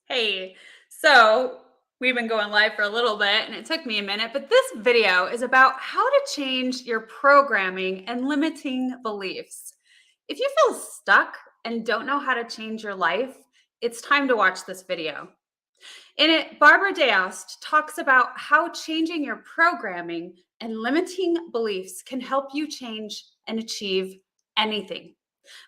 Hey, so we've been going live for a little bit and it took me a minute, but this video is about how to change your programming and limiting beliefs. If you feel stuck and don't know how to change your life, it's time to watch this video. In it, Barbara Daoust talks about how changing your programming and limiting beliefs can help you change and achieve anything.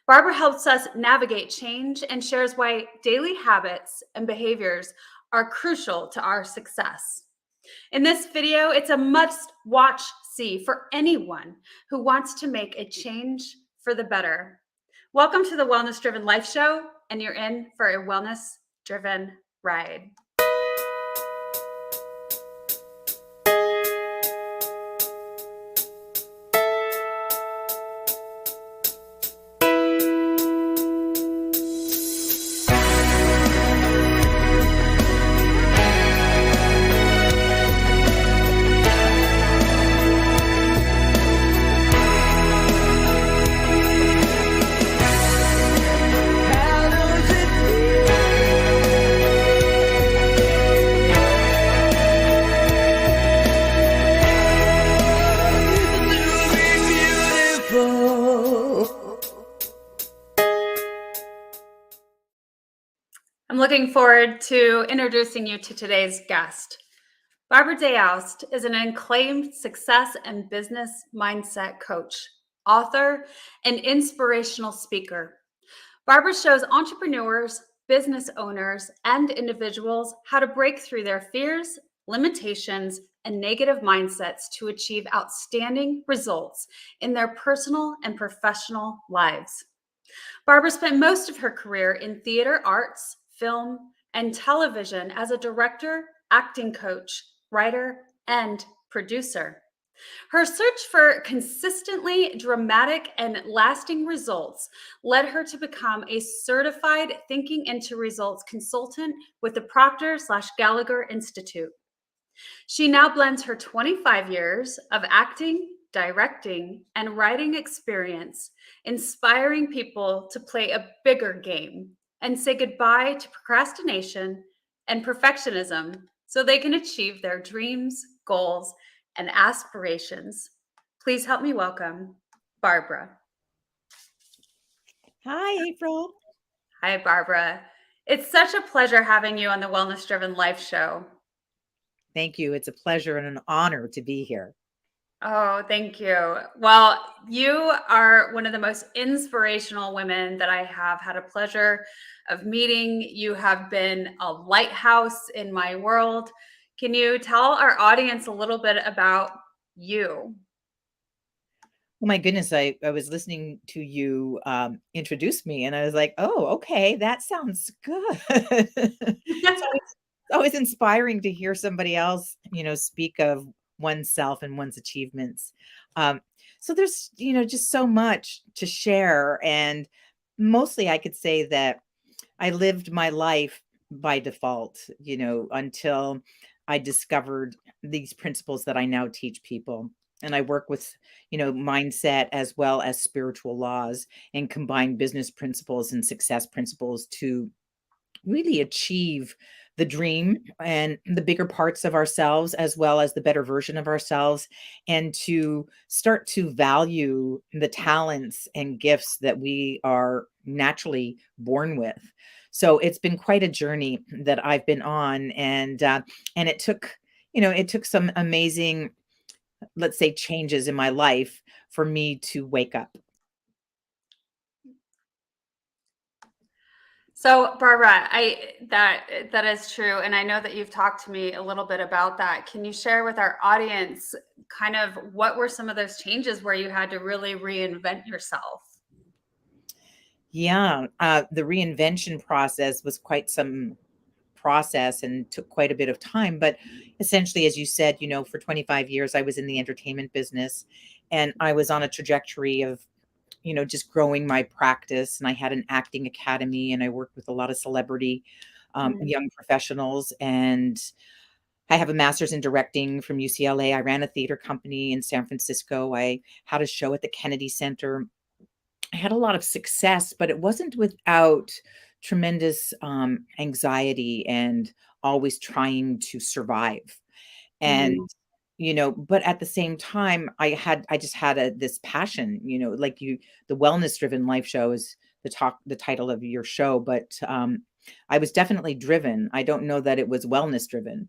Barbara helps us navigate change and shares why daily habits and behaviors are crucial to our success. In this video, it's a must watch see for anyone who wants to make a change for the better. Welcome to the Wellness Driven Life Show, and you're in for a wellness driven ride. I'm looking forward to introducing you to today's guest. Barbara Daoust is an acclaimed success and business mindset coach, author, and inspirational speaker. Barbara shows entrepreneurs, business owners, and individuals how to break through their fears, limitations, and negative mindsets to achieve outstanding results in their personal and professional lives. Barbara spent most of her career in theater arts, film, and television as a director, acting coach, writer, and producer. Her search for consistently dramatic and lasting results led her to become a certified Thinking into Results consultant with the Proctor/Gallagher Institute. She now blends her 25 years of acting, directing, and writing experience, inspiring people to play a bigger game and say goodbye to procrastination and perfectionism so they can achieve their dreams, goals, and aspirations. Please help me welcome Barbara. Hi, April. Hi, Barbara. It's such a pleasure having you on the Wellness Driven Life Show. Thank you. It's a pleasure and an honor to be here. Oh, thank you. Well, you are one of the most inspirational women that I have had a pleasure of meeting. You have been a lighthouse in my world. Can you tell our audience a little bit about you? Oh my goodness, I was listening to you introduce me and I was like, oh, okay, that sounds good. It's always inspiring to hear somebody else, speak of oneself and one's achievements. Um, so there's, just so much to share. And mostly I could say that I lived my life by default, until I discovered these principles that I now teach people. And I work with, mindset as well as spiritual laws and combine business principles and success principles to really achieve the dream and the bigger parts of ourselves as well as the better version of ourselves, and to start to value the talents and gifts that we are naturally born with. So it's been quite a journey that I've been on, and it took some amazing, let's say, changes in my life for me to wake up. So, Barbara, that is true, and I know that you've talked to me a little bit about that. Can you share with our audience kind of what were some of those changes where you had to really reinvent yourself? Yeah, the reinvention process was quite some process and took quite a bit of time. But essentially, as you said, for 25 years, I was in the entertainment business and I was on a trajectory of, just growing my practice. And I had an acting academy and I worked with a lot of celebrity Mm. young professionals. And I have a master's in directing from UCLA. I ran a theater company in San Francisco. I had a show at the Kennedy Center. I had a lot of success, but it wasn't without tremendous anxiety and always trying to survive. And, Mhm. but at the same time, I just had this passion, like the wellness driven life show is the title of your show, but I was definitely driven. I don't know that it was wellness driven.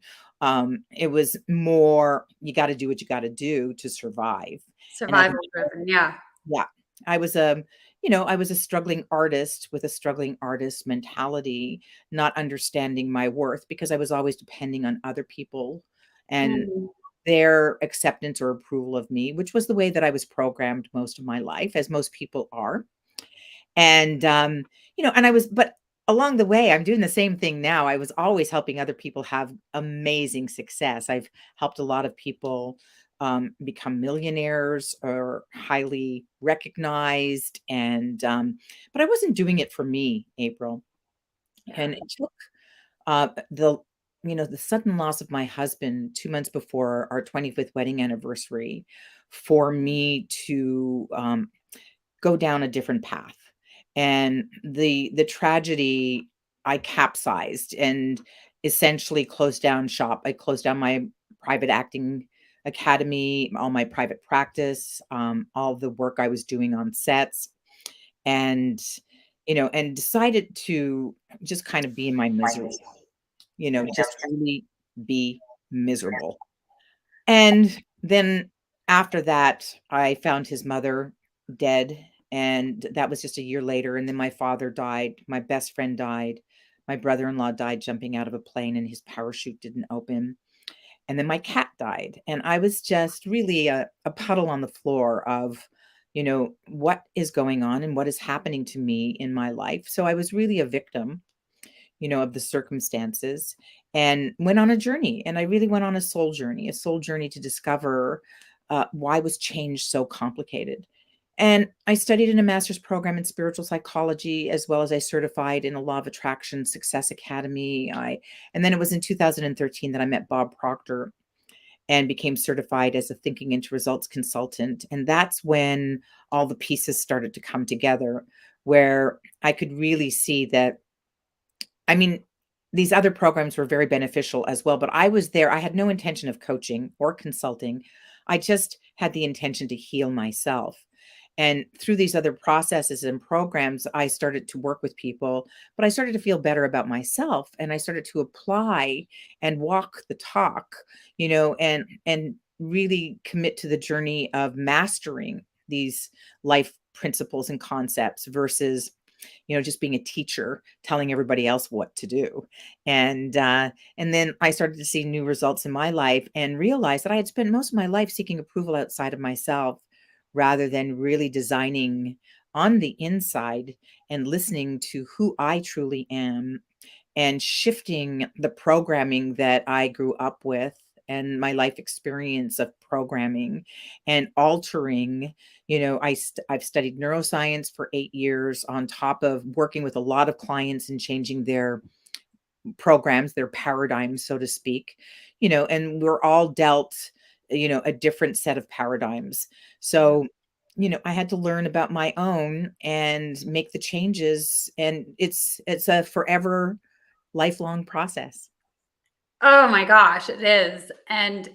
It was more, you got to do what you got to do to survive. And I Survival driven. Yeah. yeah, I was I was a struggling artist with a struggling artist mentality, not understanding my worth because I was always depending on other people and Mhm. their acceptance or approval of me, which was the way that I was programmed most of my life, as most people are. And, and but along the way, I'm doing the same thing now. I was always helping other people have amazing success. I've helped a lot of people become millionaires or highly recognized. But I wasn't doing it for me, April. Yeah. And it took the, the sudden loss of my husband 2 months before our 25th wedding anniversary for me to go down a different path. And the tragedy, I capsized and essentially closed down shop. I closed down my private acting academy, all my private practice, all the work I was doing on sets, and and decided to just kind of be in my misery, just really be miserable. And then after that, I found his mother dead, and that was just a year later, and then my father died, my best friend died, my brother-in-law died jumping out of a plane and his parachute didn't open, and then my cat died, and I was just really a puddle on the floor of, what is going on and what is happening to me in my life. So I was really a victim, of the circumstances, and went on a journey. And I really went on a soul journey to discover why was change so complicated. And I studied in a master's program in spiritual psychology, as well as I certified in a law of attraction success academy. And then it was in 2013 that I met Bob Proctor and became certified as a thinking into results consultant. And that's when all the pieces started to come together, where I could really see that, I mean, these other programs were very beneficial as well, but I was there. I had no intention of coaching or consulting. I just had the intention to heal myself. And through these other processes and programs, I started to work with people, but I started to feel better about myself and I started to apply and walk the talk, and really commit to the journey of mastering these life principles and concepts versus just being a teacher telling everybody else what to do. And then I started to see new results in my life and realized that I had spent most of my life seeking approval outside of myself rather than really designing on the inside and listening to who I truly am and shifting the programming that I grew up with and my life experience of programming and altering. I've studied neuroscience for 8 years on top of working with a lot of clients and changing their programs, their paradigms, so to speak, and we're all dealt, a different set of paradigms. Yeah. So, I had to learn about my own and make the changes. And it's a forever lifelong process. Oh my gosh, it is. And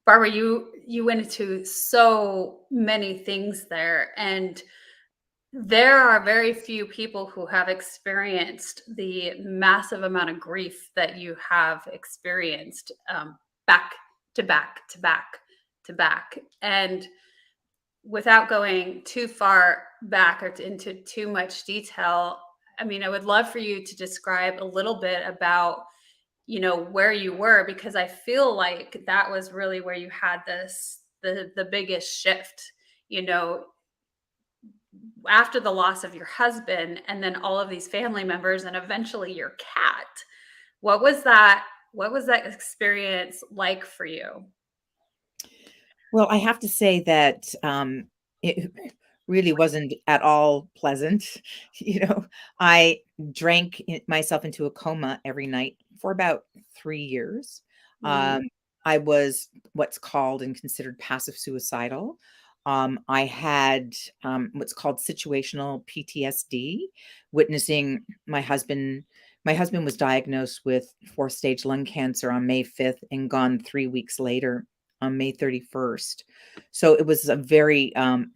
Barbara, you went into so many things there, and there are very few people who have experienced the massive amount of grief that you have experienced, back to back to back to back. And without going too far back or into too much detail, I mean, I would love for you to describe a little bit about, where you were, because I feel like that was really where you had the biggest shift, you know, after the loss of your husband and then all of these family members and eventually your cat. What was that experience like for you? Well, I have to say that, it really wasn't at all pleasant. You know, I drank myself into a coma every night for about 3 years. Mm, I was what's called and considered passive suicidal. I had what's called situational PTSD, witnessing my husband. My husband was diagnosed with fourth stage lung cancer on May 5th and gone 3 weeks later on May 31st. So it was a very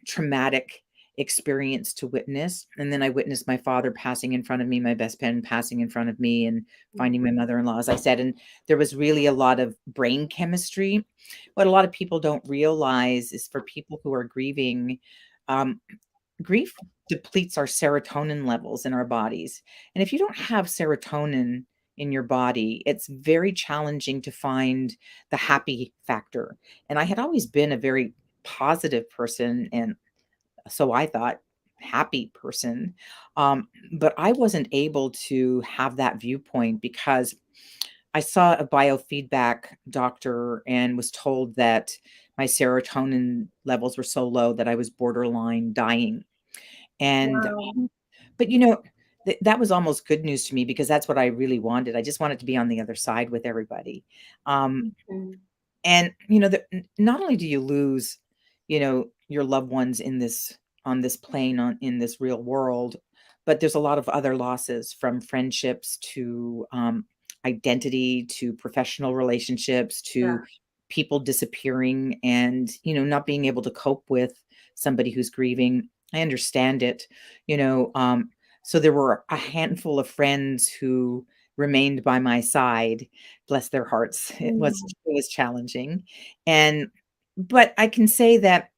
traumatic experience to witness. And then I witnessed my father passing in front of me, my best friend passing in front of me, and finding my mother-in-law, as I said. And there was really a lot of brain chemistry. What a lot of people don't realize is for people who are grieving, um, grief depletes our serotonin levels in our bodies. And if you don't have serotonin in your body, it's very challenging to find the happy factor. And I had always been a very positive person, and so I thought, happy person. But I wasn't able to have that viewpoint because I saw a biofeedback doctor and was told that my serotonin levels were so low that I was borderline dying. And, Wow. but that was almost good news to me because that's what I really wanted. I just wanted to be on the other side with everybody. Um, Mhm. and, not only do you lose, your loved ones in this on this plane on in this real world, but there's a lot of other losses from friendships to identity to professional relationships to Yeah. people disappearing and, not being able to cope with somebody who's grieving. I understand it, you know. So there were a handful of friends who remained by my side. Bless their hearts. It was challenging. And but I can say that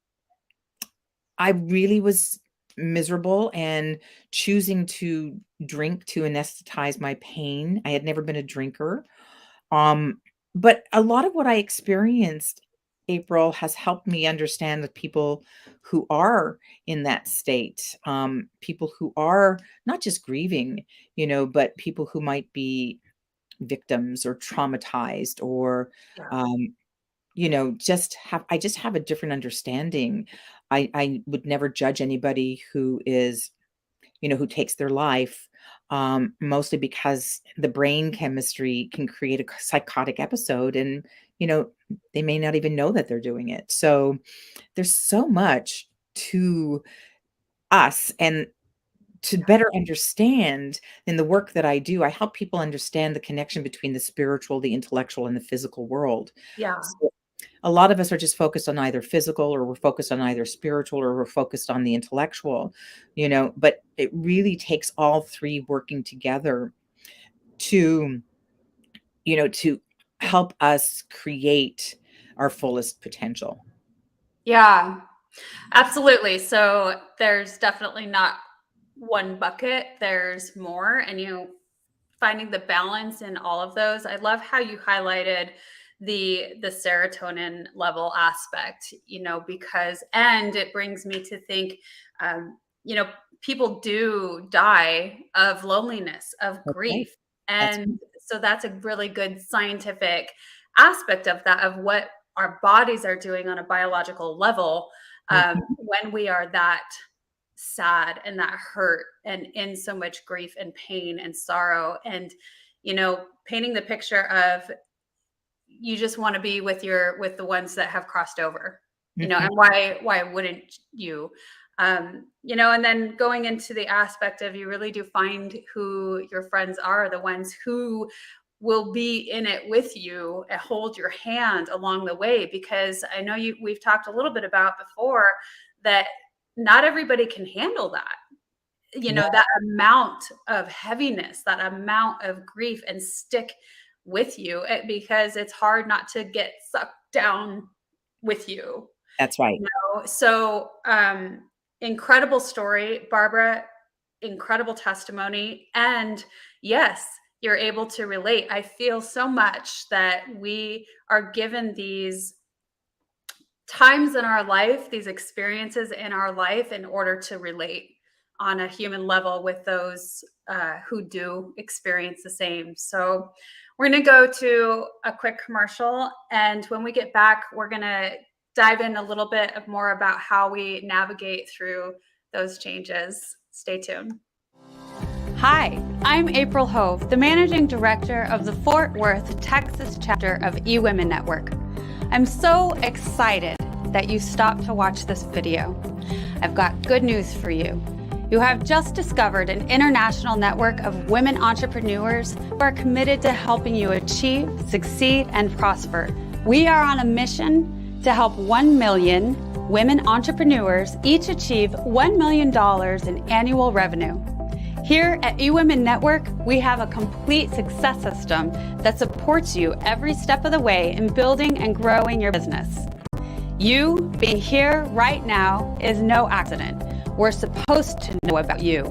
I really was miserable and choosing to drink to anesthetize my pain. I had never been a drinker. Um, but a lot of what I experienced, April, has helped me understand the people who are in that state, people who are not just grieving, but people who might be victims or traumatized or Yeah. um, just have a different understanding. I would never judge anybody who is, who takes their life, mostly because the brain chemistry can create a psychotic episode and, you know, they may not even know that they're doing it. So there's so much to us, and to better understand in the work that I do, I help people understand the connection between the spiritual, the intellectual, and the physical world. Yeah. So a lot of us are just focused on either physical, or we're focused on either spiritual, or we're focused on the intellectual, but it really takes all three working together to, to help us create our fullest potential. Yeah. Absolutely. So there's definitely not one bucket, there's more, and finding the balance in all of those. I love how you highlighted the serotonin level aspect, because and it brings me to think um, you know, people do die of loneliness, of That's right. grief. That's And so that's a really good scientific aspect of that, of what our bodies are doing on a biological level Mhm. when we are that sad and that hurt and in so much grief and pain and sorrow. And painting the picture of, you just want to be with the ones that have crossed over, Mhm. and why wouldn't you? And then going into the aspect of, you really do find who your friends are, the ones who will be in it with you and hold your hand along the way. Because I know we've talked a little bit about before that not everybody can handle that, No, that amount of heaviness, that amount of grief, and stick with you, because it's hard not to get sucked down with you. that's right. So incredible story, Barbara, incredible testimony. And yes, you're able to relate. I feel so much that we are given these times in our life, these experiences in our life, in order to relate on a human level with those who do experience the same. So, we're going to go to a quick commercial. And when we get back, we're going to dive in a little bit of more about how we navigate through those changes. Stay tuned. Hi, I'm April Hove, the managing director of the Fort Worth, Texas chapter of eWomen Network. I'm so excited that you stopped to watch this video. I've got good news for you. You have just discovered an international network of women entrepreneurs who are committed to helping you achieve, succeed, and prosper. We are on a mission to help 1 million women entrepreneurs each achieve $1 million in annual revenue. Here at eWomen Network, we have a complete success system that supports you every step of the way in building and growing your business. You being here right now is no accident. We're supposed to know about you.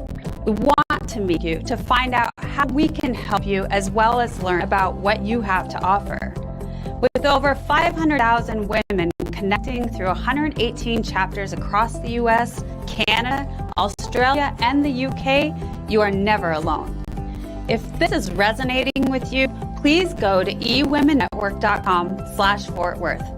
We want to meet you to find out how we can help you, as well as learn about what you have to offer. With over 500,000 women connecting through 118 chapters across the US, Canada, Australia, and the UK, you are never alone. If this is resonating with you, please go to ewomennetwork.com/Fort Worth.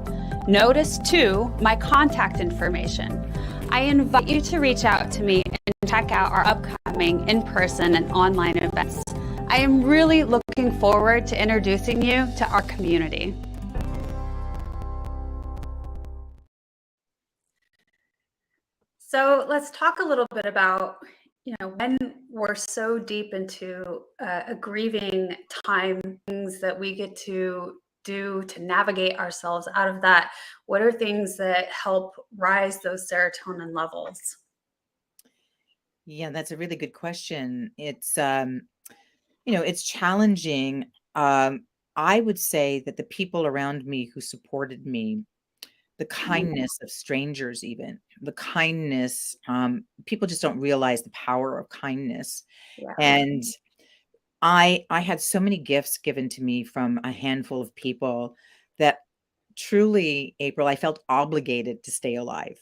Notice too my contact information. I invite you to reach out to me and check out our upcoming in-person and online events. I am really looking forward to introducing you to our community. So let's talk a little bit about, when we're so deep into a grieving time, things that we get to do to navigate ourselves out of that. What are things that help rise those serotonin levels? Yeah, that's a really good question. It's challenging. I would say that the people around me who supported me, the kindness of strangers, even the kindness, people just don't realize the power of kindness. Yeah. And I had so many gifts given to me from a handful of people that truly, April, I felt obligated to stay alive.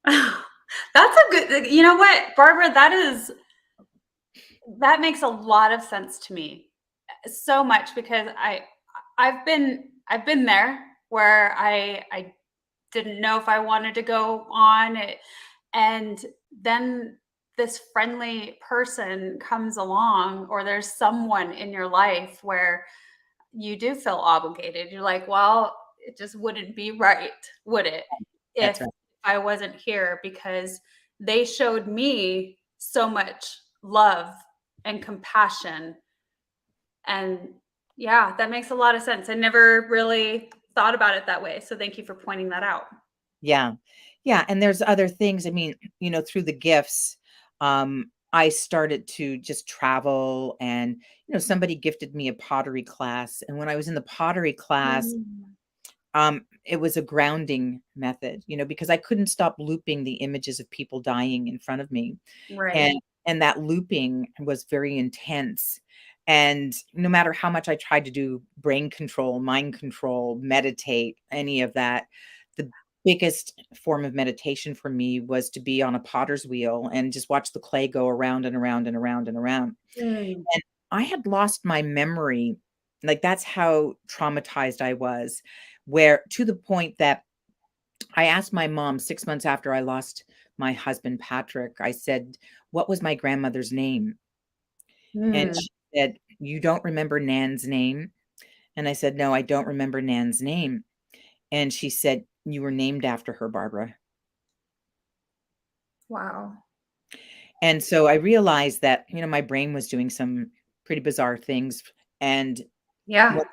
That's a good, you know what, Barbara, that makes a lot of sense to me. So much, because I've been there where I didn't know if I wanted to go on it, and then this friendly person comes along, or there's someone in your life where you do feel obligated. You're like, well, it just wouldn't be right, would it, That's if right. I wasn't here, because they showed me so much love and compassion. And yeah, that makes a lot of sense. I never really thought about it that way. So thank you for pointing that out. Yeah. Yeah, and there's other things. I mean, through the gifts, I started to just travel, and, somebody gifted me a pottery class. And when I was in the pottery class, Mm. it was a grounding method, because I couldn't stop looping the images of people dying in front of me. Right. And that looping was very intense. And no matter how much I tried to do brain control, mind control, meditate, any of that, the biggest form of meditation for me was to be on a potter's wheel and just watch the clay go around and around and around and around. Mm. And I had lost my memory. Like, that's how traumatized I was, where to the point that I asked my mom 6 months after I lost my husband, Patrick, I said, "What was my grandmother's name?" And Mm. she said, "You don't remember Nan's name?" And I said, "No, I don't remember Nan's name." And she said, "You were named after her, Barbara." Wow. And so I realized that, my brain was doing some pretty bizarre things. And Yeah. when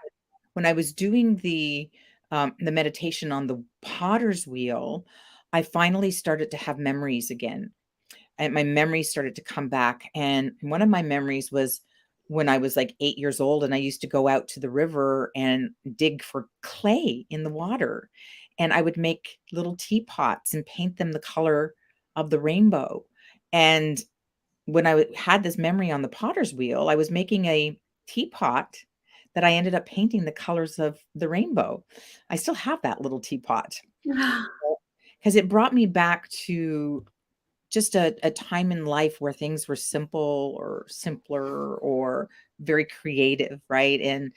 when I was doing the meditation on the potter's wheel, I finally started to have memories again. And my memories started to come back. And one of my memories was when I was like 8 years old, and I used to go out to the river and dig for clay in the water. And I would make little teapots and paint them the color of the rainbow. And when had this memory on the potter's wheel, I was making a teapot that I ended up painting the colors of the rainbow. I still have that little teapot because it brought me back to just a time in life where things were simple or simpler or very creative, right? And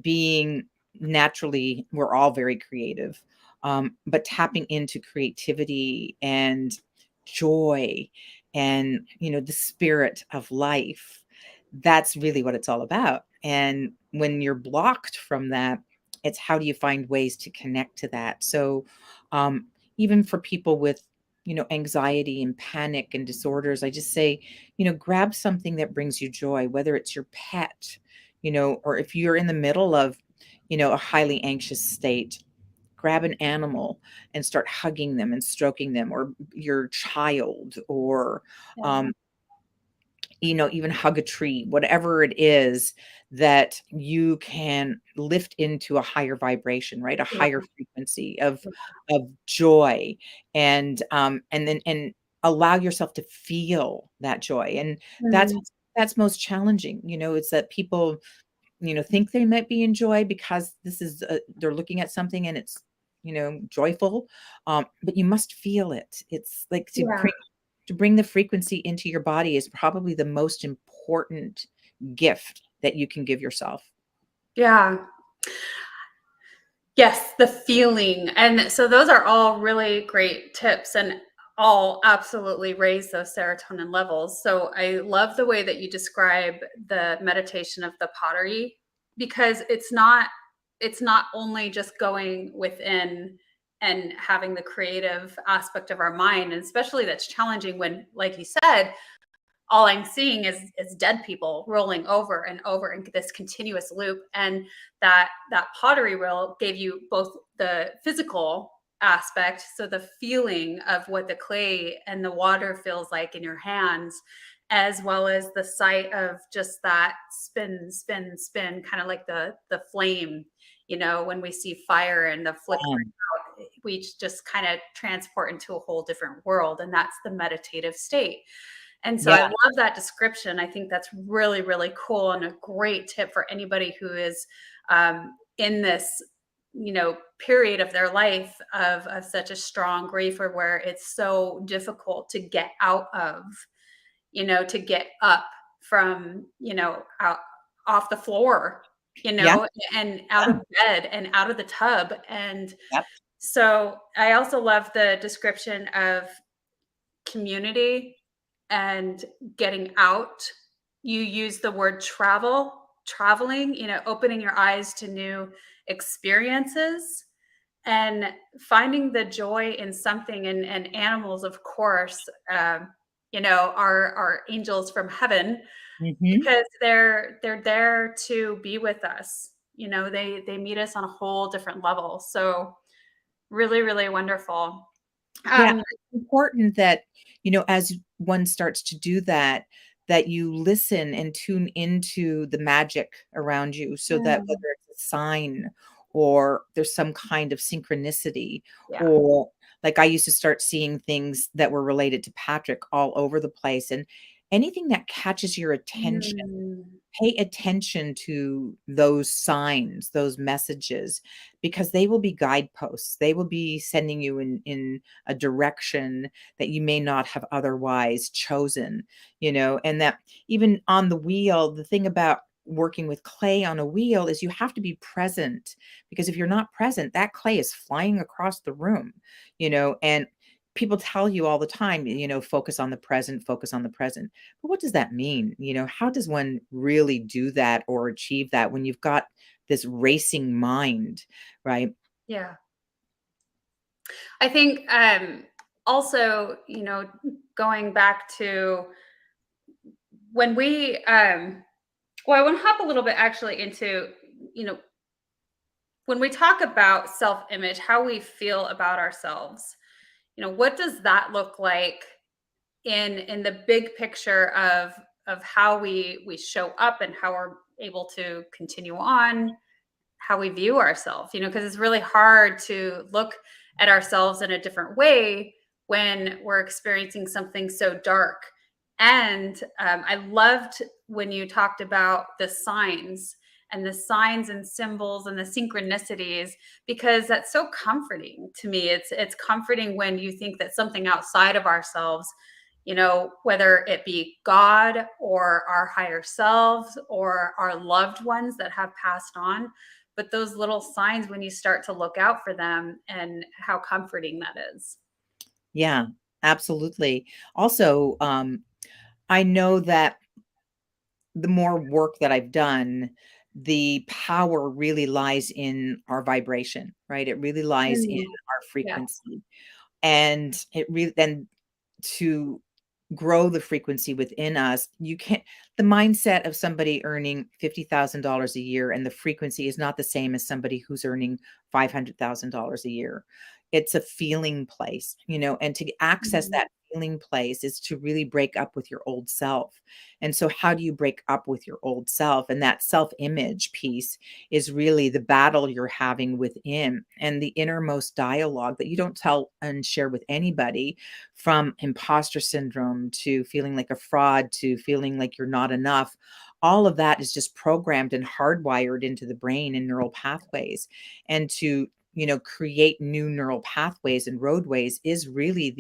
being naturally, we're all very creative, but tapping into creativity and joy and, the spirit of life, that's really what it's all about. And when you're blocked from that, It's how do you find ways to connect to that? So, um, even for people with, anxiety and panic and disorders, I just say, grab something that brings you joy, whether it's your pet, or if you're in the middle of, a highly anxious state, grab an animal and start hugging them and stroking them, or your child, or Yeah. um, even hug a tree, whatever it is that you can lift into a higher vibration, right? A Yeah. higher frequency of joy, and allow yourself to feel that joy. And that's Mm, that's most challenging. It's that people, think they might be in joy because this is they're looking at something and it's, joyful. But you must feel it. It's like yeah. to bring the frequency into your body is probably the most important gift that you can give yourself. Yeah. Yes, the feeling. And so those are all really great tips and all absolutely raise those serotonin levels. So I love the way that you describe the meditation of the pottery, because it's not only just going within and having the creative aspect of our mind, and especially that's challenging when, like you said, all I'm seeing is dead people rolling over and over in this continuous loop. And that pottery wheel gave you both the physical aspect, so the feeling of what the clay and the water feels like in your hands, as well as the sight of just that spin, spin, spin, kind of like the flame. When we see fire and the flickering Um, out, we just kind of transport into a whole different world, and that's the meditative state. And so yeah, I love that description. I think that's really, really cool and a great tip for anybody who is in this, period of their life of such a strong grief, or where it's so difficult to get out of, to get up from, out off the floor, yeah, and out yeah, of bed and out of the tub. And yep, so I also love the description of community and getting out. You use the word traveling, opening your eyes to new experiences and finding the joy in something. And animals, of course, are angels from heaven, mhm, because they're there to be with us. They meet us on a whole different level. So really, really wonderful. yeah. Um, It's important that, as one starts to do that, that you listen and tune into the magic around you, so that mm, whether it's a sign or there's some kind of synchronicity, yeah. or like I used to start seeing things that were related to Patrick all over the place, and anything that catches your attention, Mm. pay attention to those signs, those messages, because they will be guideposts. They will be sending you in a direction that you may not have otherwise chosen, and that even on the wheel, the thing about working with clay on a wheel is you have to be present, because if you're not present, that clay is flying across the room, and people tell you all the time, focus on the present, focus on the present. But what does that mean? How does one really do that or achieve that when you've got this racing mind, right? Yeah. I think also, going back to when well, I want to hop a little bit actually into, you know, when we talk about self-image, how we feel about ourselves. What does that look like in the big picture of how we show up and how we're able to continue on, how we view ourselves, because it's really hard to look at ourselves in a different way when we're experiencing something so dark. And I loved when you talked about the signs and symbols and the synchronicities, because that's so comforting to me. It's comforting when you think that something outside of ourselves, whether it be God or our higher selves or our loved ones that have passed on, but those little signs, when you start to look out for them, and how comforting that is. Yeah, absolutely. Also, I know that the more work that I've done, the power really lies in our vibration, right? It really lies in Mm. our Yeah. frequency. And it really then to grow the frequency within us, you can't the mindset of somebody earning $50,000 a year and the frequency is not the same as somebody who's earning $500,000 a year. It's a feeling place, and to access Mhm. that feeling place is to really break up with your old self. And so how do you break up with your old self? And that self-image piece is really the battle you're having within and the innermost dialogue that you don't tell and share with anybody, from imposter syndrome to feeling like a fraud to feeling like you're not enough. All of that is just programmed and hardwired into the brain and neural pathways. And to create new neural pathways and roadways is really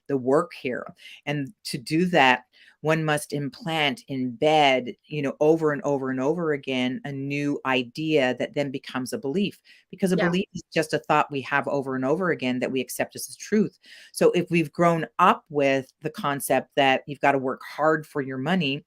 the work here. And to do that, one must implant, embed, over and over and over again, a new idea that then becomes a belief, because a Yeah. belief is just a thought we have over and over again that we accept as truth. So if we've grown up with the concept that you've got to work hard for your money,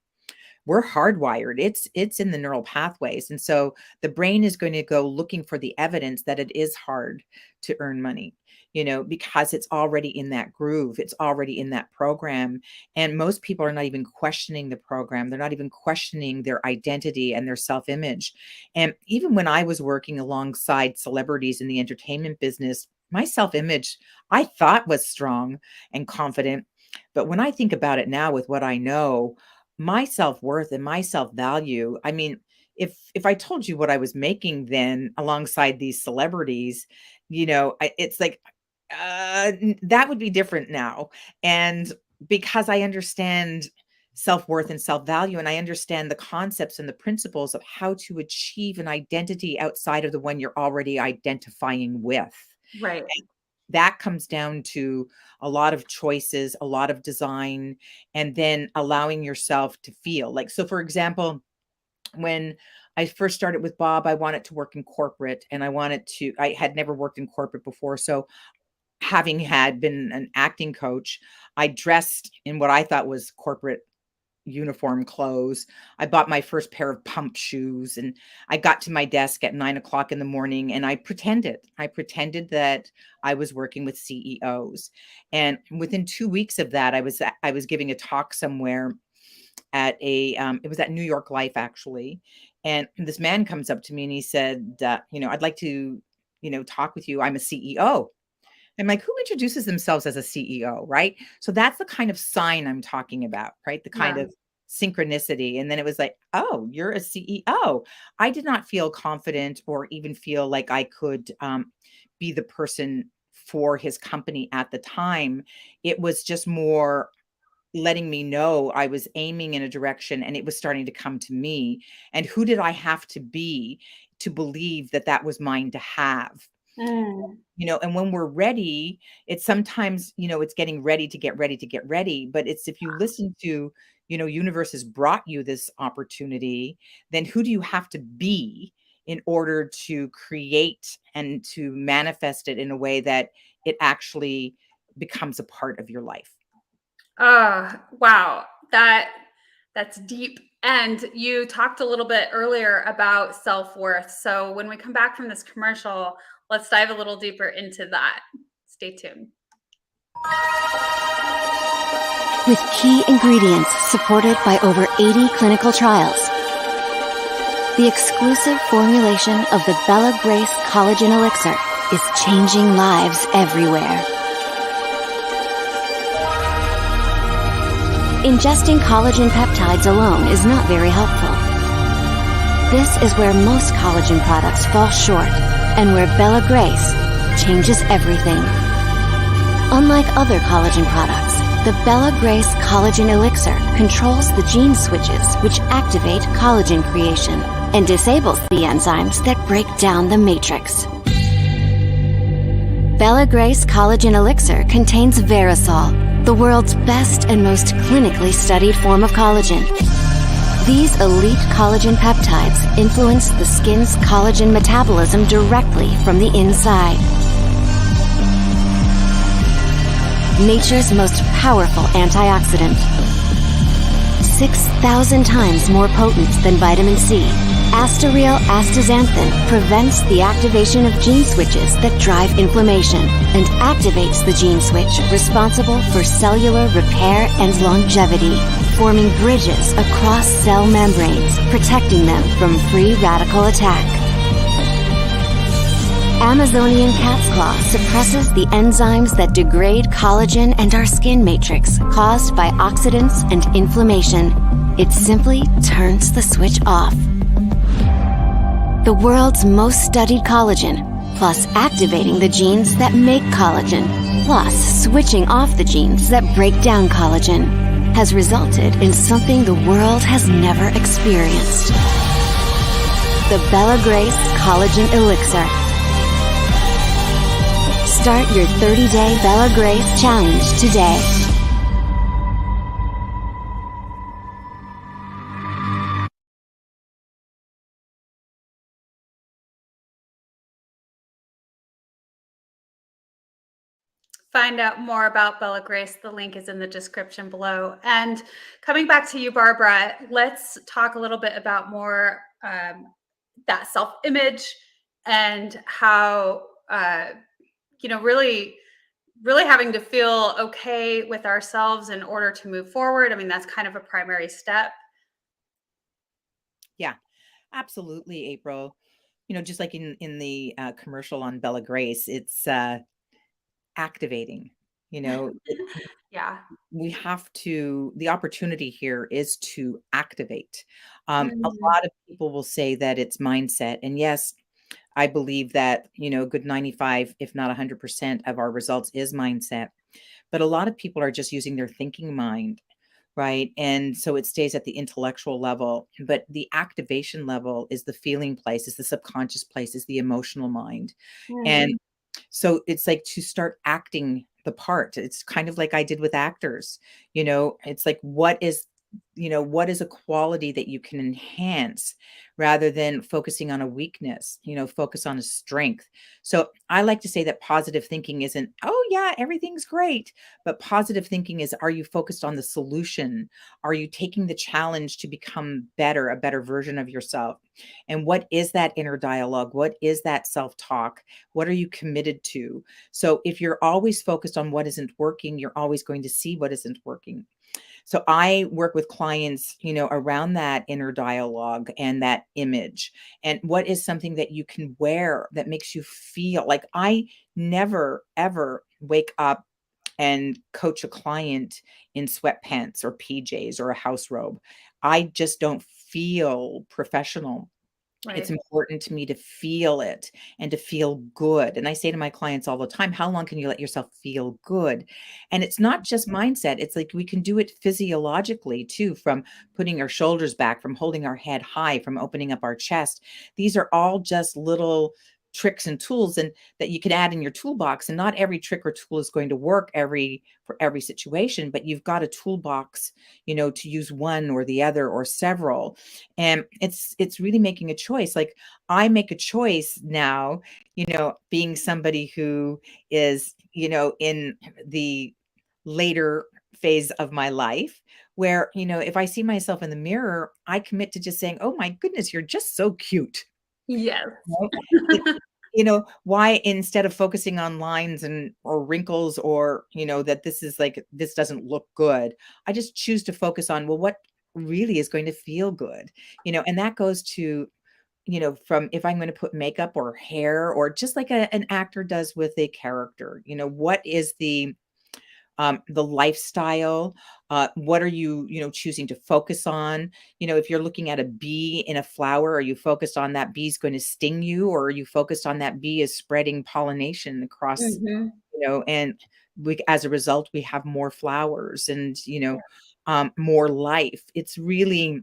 we're hardwired. It's in the neural pathways. And so the brain is going to go looking for the evidence that it is hard to earn money, because it's already in that groove. It's already in that program. And most people are not even questioning the program. They're not even questioning their identity and their self-image. And even when I was working alongside celebrities in the entertainment business, my self-image, I thought, was strong and confident. But when I think about it now with what I know, my self-worth and my self-value, I mean, if I told you what I was making then alongside these celebrities, it's like, that would be different now. And because I understand self-worth and self-value, and I understand the concepts and the principles of how to achieve an identity outside of the one you're already identifying with. Right. That comes down to a lot of choices, a lot of design, and then allowing yourself to feel like, so for example, when I first started with Bob, I wanted to work in corporate, and I had never worked in corporate before. So having had been an acting coach, I dressed in what I thought was corporate uniform clothes. I bought my first pair of pump shoes, and I got to my desk at 9 o'clock in the morning, and I pretended. I pretended that I was working with CEOs. And within 2 weeks of that, I was giving a talk somewhere at it was at New York Life, actually. And this man comes up to me and he said, I'd like to, talk with you. I'm a CEO. I'm like, who introduces themselves as a CEO, right? So that's the kind of sign I'm talking about, right? The kind Yeah. of synchronicity. And then it was like, oh, you're a CEO. I did not feel confident or even feel like I could be the person for his company at the time. It was just more letting me know I was aiming in a direction and it was starting to come to me. And who did I have to be to believe that that was mine to have? Mm. And when we're ready, it's sometimes, it's getting ready to get ready to get ready. But it's, if you listen to, universe has brought you this opportunity, then who do you have to be in order to create and to manifest it in a way that it actually becomes a part of your life? Oh, wow. That's deep. And you talked a little bit earlier about self-worth. So when we come back from this commercial, let's dive a little deeper into that. Stay tuned. With key ingredients supported by over 80 clinical trials, the exclusive formulation of the Bella Grace Collagen Elixir is changing lives everywhere. Ingesting collagen peptides alone is not very helpful. This is where most collagen products fall short, and where Bella Grace changes everything. Unlike other collagen products, the Bella Grace Collagen Elixir controls the gene switches which activate collagen creation and disables the enzymes that break down the matrix. Bella Grace Collagen Elixir contains Verisol, the world's best and most clinically studied form of collagen. These elite collagen peptides influence the skin's collagen metabolism directly from the inside. Nature's most powerful antioxidant. 6,000 times more potent than vitamin C Astaryl astaxanthin prevents the activation of gene switches that drive inflammation and activates the gene switch responsible for cellular repair and longevity, forming bridges across cell membranes, protecting them from free radical attack. Amazonian cat's claw suppresses the enzymes that degrade collagen and our skin matrix caused by oxidants and inflammation. It simply turns the switch off. The world's most studied collagen, plus activating the genes that make collagen, plus switching off the genes that break down collagen, has resulted in something the world has never experienced. The Bella Grace Collagen Elixir. Start your 30-day Bella Grace challenge today. Find out more about Bella Grace. The link is in the description below. And coming back to you, Barbara, let's talk a little bit about more that self-image and how, really having to feel okay with ourselves in order to move forward. I mean, that's kind of a primary step. Yeah, absolutely, April. Just like in the commercial on Bella Grace, it's activating. Yeah. We have to, the opportunity here is to activate. A Mhm. lot of people will say that it's mindset. And yes, I believe that, good 95, if not 100% of our results is mindset. But a lot of people are just using their thinking mind, right? And so it stays at the intellectual level. But the activation level is the feeling place, is the subconscious place, is the emotional mind. And Mhm. so it's like to start acting the part. It's kind of like I did with actors. It's like what is a quality that you can enhance rather than focusing on a weakness, focus on a strength. So I like to say that positive thinking isn't, oh yeah, everything's great. But positive thinking is, are you focused on the solution? Are you taking the challenge to become better, a better version of yourself? And what is that inner dialogue? What is that self-talk? What are you committed to? So if you're always focused on what isn't working, you're always going to see what isn't working. So I work with clients, around that inner dialogue and that image. And what is something that you can wear that makes you feel like I never, ever wake up and coach a client in sweatpants or PJs or a house robe. I just don't feel professional. It's Right. important to me to feel it and to feel good. And I say to my clients all the time, how long can you let yourself feel good? And it's not just mindset. It's like we can do it physiologically too, from putting our shoulders back, from holding our head high, from opening up our chest. These are all just little tricks and tools and that you can add in your toolbox. And not every trick or tool is going to work for every situation, but you've got a toolbox, to use one or the other or several. And it's really making a choice. Like I make a choice now, being somebody who is, in the later phase of my life where, if I see myself in the mirror, I commit to just saying, "Oh my goodness, you're just so cute." Yes. Right? It why instead of focusing on lines and or wrinkles or, that this is like this doesn't look good, I just choose to focus on, well, what really is going to feel good. And that goes to, from if I'm going to put makeup or hair or just like an actor does with a character, what is the lifestyle, what are you, choosing to focus on? If you're looking at a bee in a flower, are you focused on that bee's going to sting you, or are you focused on that bee is spreading pollination across, Mhm. and as a result, we have more flowers and, more life. It's really,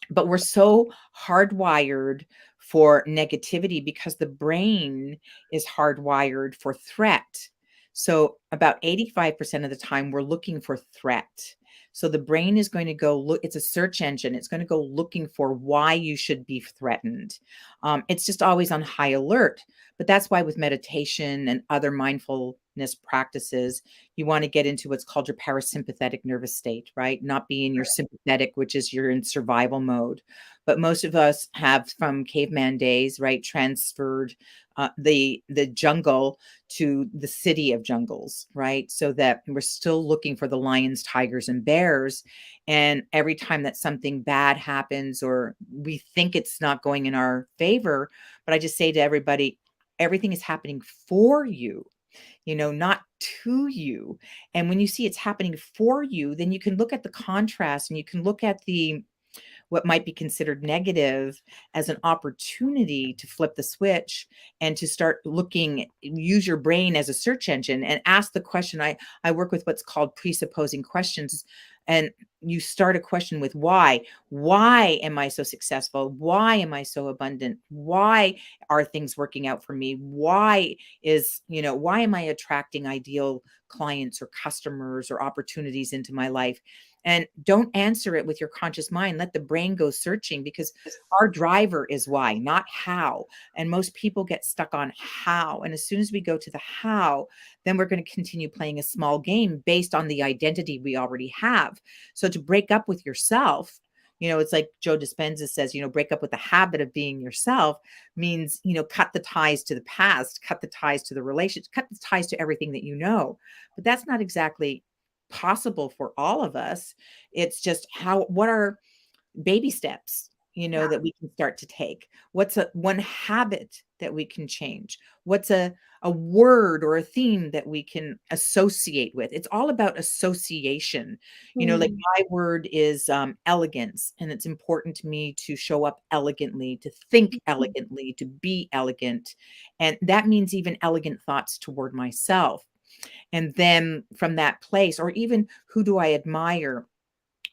but we're so hardwired for negativity because the brain is hardwired for threat. So about 85% of the time we're looking for threat. So the brain is going to go look, it's a search engine. It's going to go looking for why you should be threatened. It's just always on high alert. But that's why with meditation and other mindfulness practices, you want to get into what's called your parasympathetic nervous state, right? Not be in your sympathetic, which is you're in survival mode. But most of us have from caveman days, right, transferred the jungle to the city of jungles, right? So that we're still looking for the lions, tigers, and bears. And every time that something bad happens or we think it's not going in our favor, but I just say to everybody, everything is happening for you, not to you. And when you see it's happening for you, then you can look at the contrast and you can look at the what might be considered negative as an opportunity to flip the switch and to start looking, use your brain as a search engine and ask the question. I work with what's called presupposing questions. And you start a question with why. Why am I so successful? Why am I so abundant? Why are things working out for me? Why why am I attracting ideal clients or customers or opportunities into my life? And don't answer it with your conscious mind. Let the brain go searching, because our driver is why, not how. And most people get stuck on how. And as soon as we go to the how, then we're going to continue playing a small game based on the identity we already have. So to break up with yourself, it's like Joe Dispenza says, break up with the habit of being yourself means, cut the ties to the past, cut the ties to the relationship, cut the ties to everything that you know. But that's not exactly possible for all of us. It's just what are baby steps, Yeah. that we can start to take? What's one habit that we can change? What's a word or a theme that we can associate with? It's all about association. Like my word is elegance, and it's important to me to show up elegantly, to think elegantly, to be elegant. And that means even elegant thoughts toward myself. And then from that place, or even who do I admire?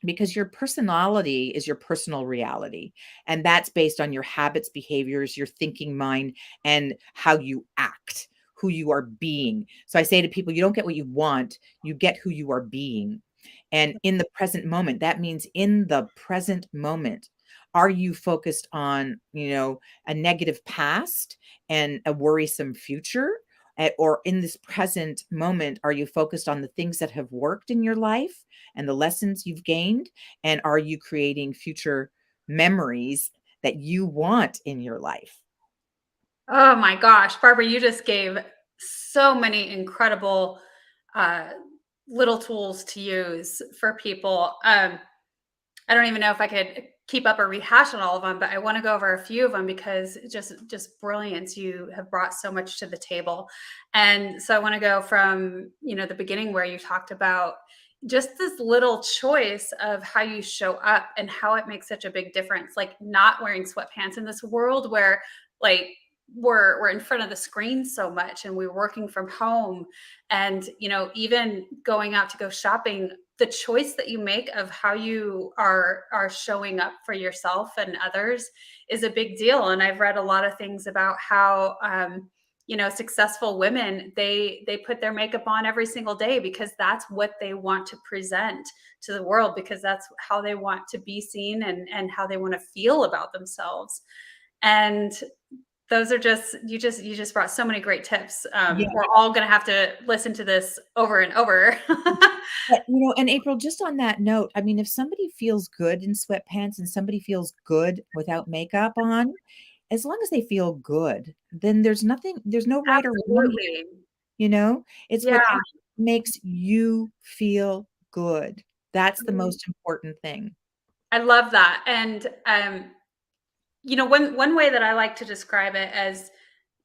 Because your personality is your personal reality. And that's based on your habits, behaviors, your thinking mind, and how you act, who you are being. So I say to people, you don't get what you want, you get who you are being. And in the present moment, that means in the present moment, are you focused on, a negative past and a worrisome future? Or in this present moment, are you focused on the things that have worked in your life and the lessons you've gained? And are you creating future memories that you want in your life? Oh my gosh, Barbara, you just gave so many incredible uh, little tools to use for people. I don't even know if I could keep up a rehash on all of them, but I want to go over a few of them because just brilliance. You have brought so much to the table. And so I want to go from, the beginning where you talked about just this little choice of how you show up and how it makes such a big difference. Like not wearing sweatpants in this world where like we're in front of the screen so much and we're working from home, and even going out to go shopping, the choice that you make of how you are showing up for yourself and others is a big deal. And I've read a lot of things about how successful women, they put their makeup on every single day because that's what they want to present to the world, because that's how they want to be seen and how they want to feel about themselves. And those are you just brought so many great tips. Yeah. We're all going to have to listen to this over and over. But, and April, just on that note, I mean, if somebody feels good in sweatpants and somebody feels good without makeup on, as long as they feel good, then there's no right or wrong here, Absolutely. It's Yeah, whatever makes you feel good. That's the most important thing. I love that. And one way that I like to describe it as,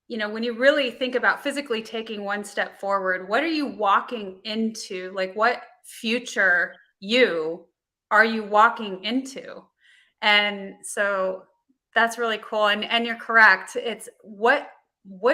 when you really think about physically taking one step forward, what are you walking into? Like, what future you are you walking into? And so that's really cool. And you're correct. It's what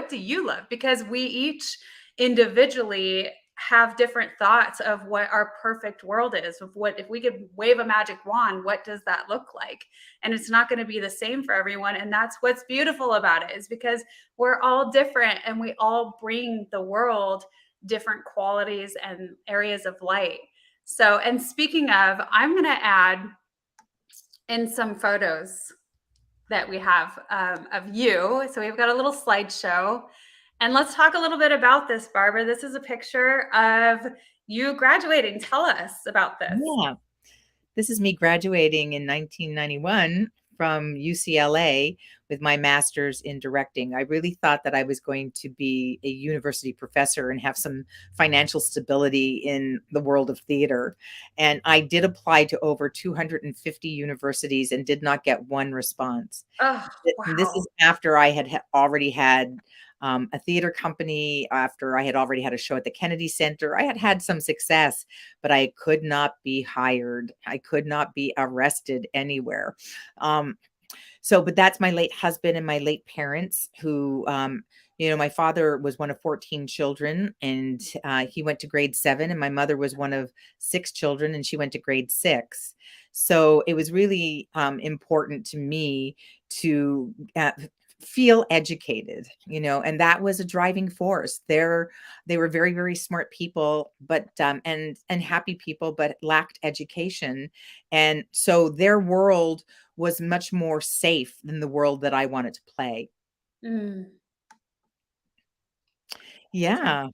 do you love? Because we each individually have different thoughts of what our perfect world is, of what, if we could wave a magic wand, what does that look like? And it's not going to be the same for everyone. And that's what's beautiful about it, is because we're all different and we all bring the world different qualities and areas of light. So, and speaking of, I'm going to add in some photos that we have of you. So we've got a little slideshow. And let's talk a little bit about this, Barbara. This is a picture of you graduating. Tell us about this. Yeah. This is me graduating in 1991 from UCLA with my master's in directing. I really thought that I was going to be a university professor and have some financial stability in the world of theater. And I did apply to over 250 universities and did not get one response. Oh, This wow. is after I had already had a theater company, after I had already had a show at the Kennedy Center. I had had some success, but I could not be hired. I could not be arrested anywhere. But that's my late husband and my late parents who, my father was one of 14 children and he went to grade 7, and my mother was one of 6 children and she went to grade 6. So it was really important to me to feel educated, and that was a driving force. They were very, very smart people, but and happy people, but lacked education. And so their world was much more safe than the world that I wanted to play. Mm. Yeah.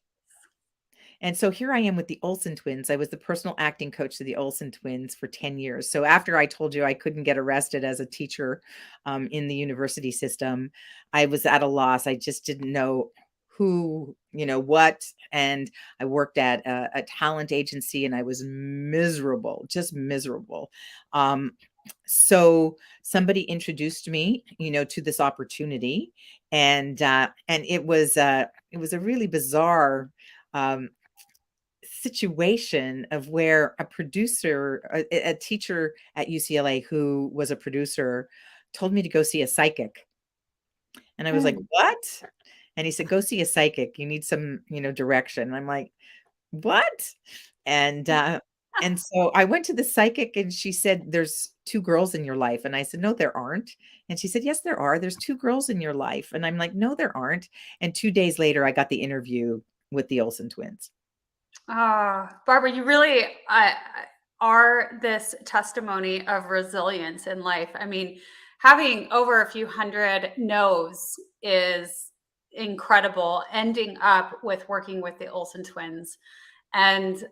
And so here I am with the Olsen twins. I was the personal acting coach to the Olsen twins for 10 years. So after I told you I couldn't get arrested as a teacher in the university system, I was at a loss. I just didn't know who, what. And I worked at a talent agency and I was miserable, just miserable. So somebody introduced me, to this opportunity, and it was a really bizarre um, situation of where a producer, a teacher at UCLA who was a producer, told me to go see a psychic, and I was like, Mm. "What?" And he said, "Go see a psychic. You need some, direction." And I'm like, "What?" And and so I went to the psychic and she said, "There's 2 girls in your life." And I said, "No, there aren't." And she said, "Yes, there are. There's 2 girls in your life." And I'm like, "No, there aren't." And 2 days later, I got the interview with the Olsen twins. Barbara, you really are this testimony of resilience in life. I mean, having over a few hundred no's is incredible, ending up with working with the Olsen twins. And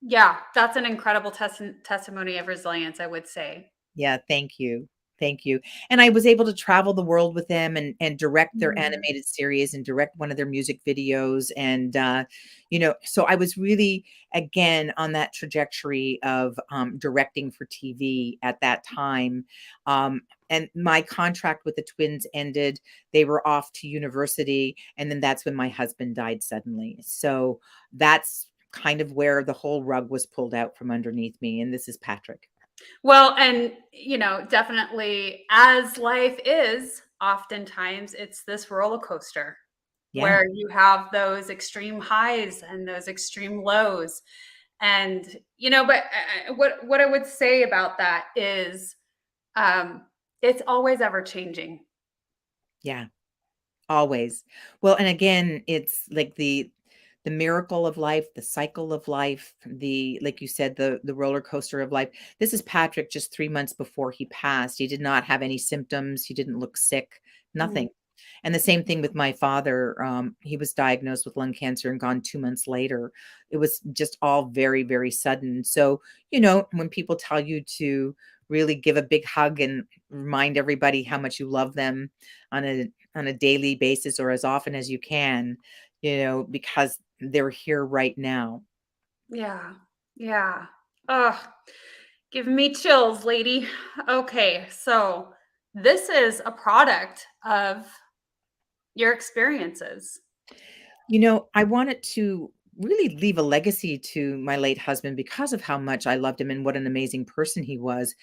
yeah, that's an incredible testimony of resilience, I would say. Yeah, thank you. Thank you. And I was able to travel the world with them and direct their Mm. animated series and direct one of their music videos. And, so I was really, again, on that trajectory of directing for TV at that time. And my contract with the twins ended. They were off to university. And then that's when my husband died suddenly. So that's kind of where the whole rug was pulled out from underneath me. And this is Patrick. Well, and definitely as life is, oftentimes it's this roller coaster Yeah. where you have those extreme highs and those extreme lows. And but what I would say about that is it's always ever changing. Yeah. Always. Well, and again, it's like the miracle of life, the cycle of life, the like you said, the roller coaster of life. This is Patrick just 3 months before he passed. He did not have any symptoms. He didn't look sick, Mm. nothing. And the same thing with my father. He was diagnosed with lung cancer and gone 2 months later. It was just all very, very sudden. So, when people tell you to really give a big hug and remind everybody how much you love them on a daily basis or as often as you can, because they're here right now. Yeah. Yeah. Oh, give me chills, lady. Okay, so this is a product of your experiences. I wanted to really leave a legacy to my late husband because of how much I loved him and what an amazing person he was.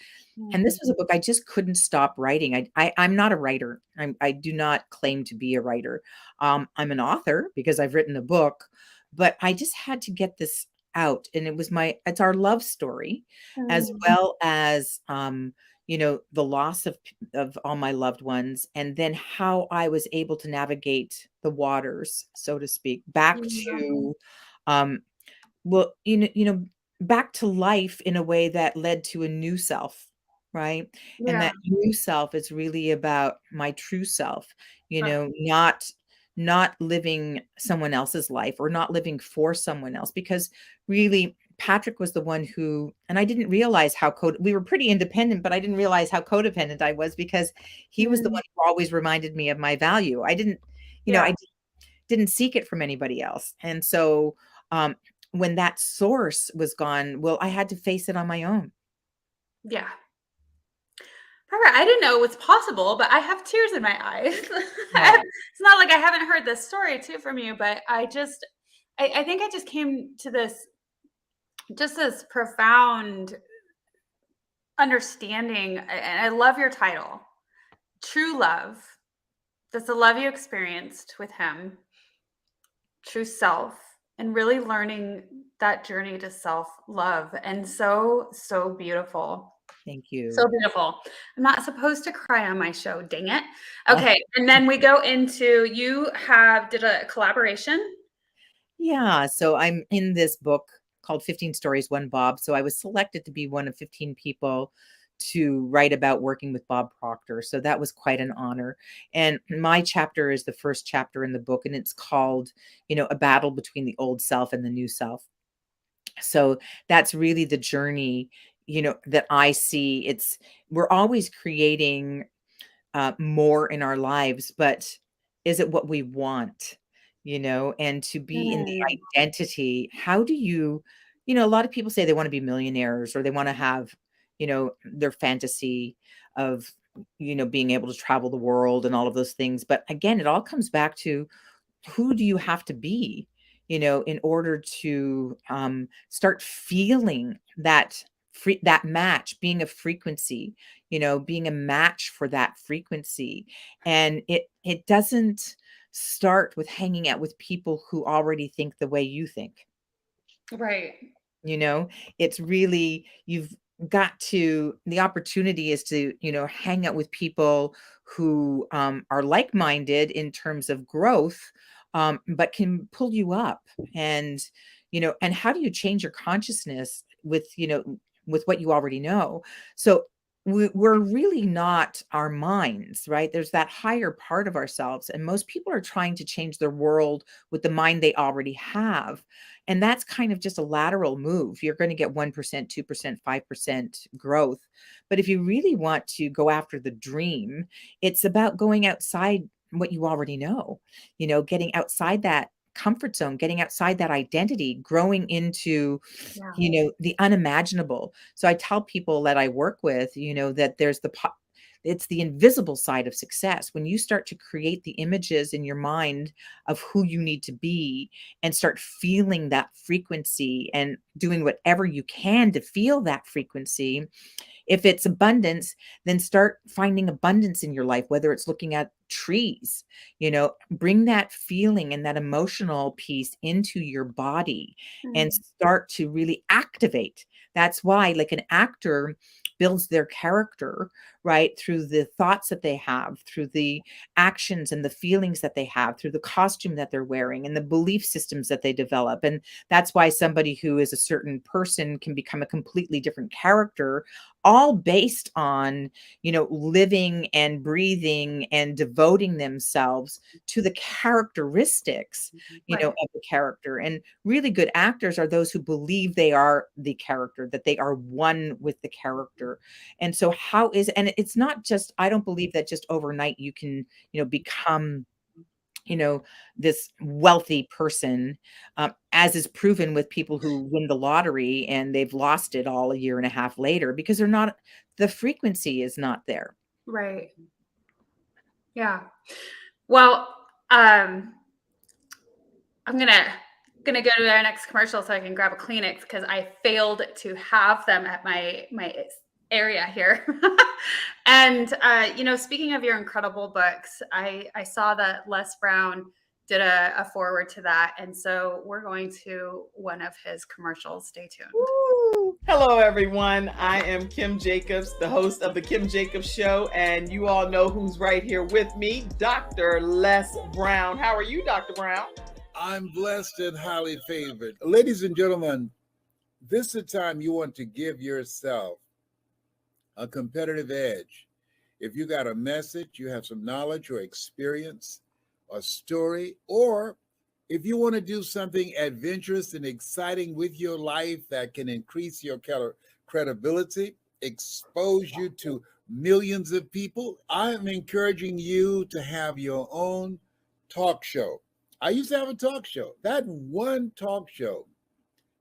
And this Mm. was a book I just couldn't stop writing. I'm not a writer. I do not claim to be a writer. I'm an author because I've written a book, but I just had to get this out. And it's our love story, as Mm. well as the loss of all my loved ones, and then how I was able to navigate the waters, so to speak, back Yeah. to um well, back to life in a way that led to a new self, right? And Yeah. that new self is really about my true self, Uh, not living someone else's life or not living for someone else, because really Patrick was the one who, and I didn't realize how we were pretty independent, but I didn't realize how codependent I was, because he was the mm, one who always reminded me of my value. I didn't, yeah. I didn't seek it from anybody else. And so um, when that source was gone, well, I had to face it on my own. Yeah. Perfect. I didn't know it was possible, but I have tears in my eyes. Oh, It's not like I haven't heard this story too from you, but I think I just came to this profound understanding. And I love your title, True Love. That's the love you experienced with him, true self, and really learning that journey to self love. And so, so beautiful. thank So you. beautiful. I'm not supposed to cry on my show, dang it. Okay, and then we go into did a collaboration? Yeah, so I'm in this book called 15 Stories, One Bob. So I was selected to be one of 15 people to write about working with Bob Proctor. So that was quite an honor. And my chapter is the first chapter in the book, and it's called, A Battle Between the Old Self and the New Self. So that's really the journey, that I see. We're always creating more in our lives, but is it what we want? And to be in the Mm, identity, how do a lot of people say they want to be millionaires, or they want to have, their fantasy of, being able to travel the world and all of those things. But again, it all comes back to, who do you have to be, in order to start feeling that match, being a frequency, being a match for that frequency. And it doesn't start with hanging out with people who already think the way you think. right. you know it's really, you've got to, the opportunity is to, hang out with people who are like-minded in terms of growth, but can pull you up. And how do you change your consciousness with what you already know? So we're really not our minds, right? There's that higher part of ourselves, and most people are trying to change their world with the mind they already have. And that's kind of just a lateral move. You're going to get 1%, 2%, 5% growth. But if you really want to go after the dream, it's about going outside what you already know, getting outside that comfort zone, getting outside that identity, growing into, Yeah. the unimaginable. So I tell people that I work with, that it's the invisible side of success. When you start to create the images in your mind of who you need to be, and start feeling that frequency and doing whatever you can to feel that frequency. If it's abundance, then start finding abundance in your life, whether it's looking at trees, bring that feeling and that emotional piece into your body and Mm, start to really activate. That's why, like, an actor builds their character, right, through the thoughts that they have, through the actions and the feelings that they have, through the costume that they're wearing and the belief systems that they develop. And that's why somebody who is a certain person can become a completely different character, all based on, living and breathing and devoting themselves to the characteristics, right. of the character. And really good actors are those who believe they are the character, that they are one with the character. And so and it's not just, I don't believe that just overnight you can, become, this wealthy person, as is proven with people who win the lottery and they've lost it all a year and a half later, because the frequency is not there. Right. Yeah. Well, I'm gonna go to our next commercial so I can grab a Kleenex because I failed to have them at my area here. And speaking of your incredible books, I saw that Les Brown did a forward to that, and so we're going to one of his commercials. Stay tuned. Woo! Hello, everyone. I am Kim Jacobs, the host of The Kim Jacobs Show, and you all know who's right here with me, Dr. Les Brown. How are you, Dr. Brown? I'm blessed and highly favored. Ladies and gentlemen, This is a time you want to give yourself a competitive edge. If you got a message, you have some knowledge or experience, a story, or if you want to do something adventurous and exciting with your life that can increase your credibility, expose you to millions of people, I'm encouraging you to have your own talk show. I used to have a talk show. That one talk show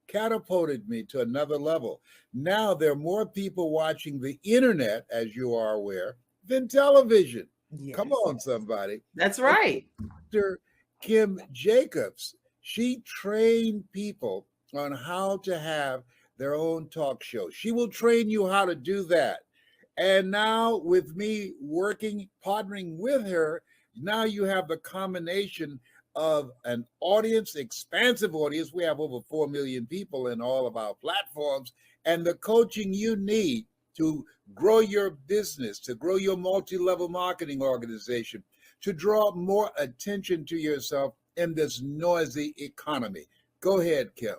catapulted me to another level. Now there are more people watching the internet, as you are aware, than television. Yes. Come on, somebody. That's right. Dr. Kim Jacobs, she trained people on how to have their own talk show. She will train you how to do that. And now with me working, partnering with her, now you have the combination of an audience, expansive audience. We have over 4 million people in all of our platforms, and the coaching you need to grow your business, to grow your multi-level marketing organization, to draw more attention to yourself in this noisy economy. Go ahead, Kim.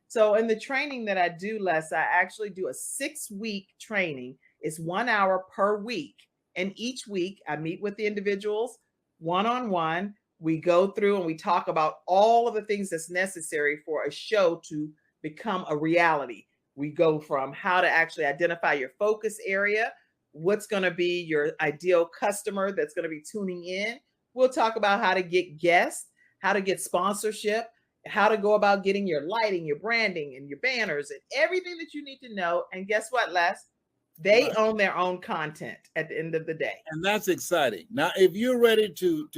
So in the training that I do, Les, I actually do a 6-week training. It's 1 hour per week. And each week I meet with the individuals one-on-one. We go through and we talk about all of the things that's necessary for a show to become a reality. We go from how to actually identify your focus area, what's going to be your ideal customer that's going to be tuning in. We'll talk about how to get guests, how to get sponsorship, how to go about getting your lighting, your branding, and your banners, and everything that you need to know. And guess what, Les? They own their own content at the end of the day. And that's exciting. Now, if you're ready to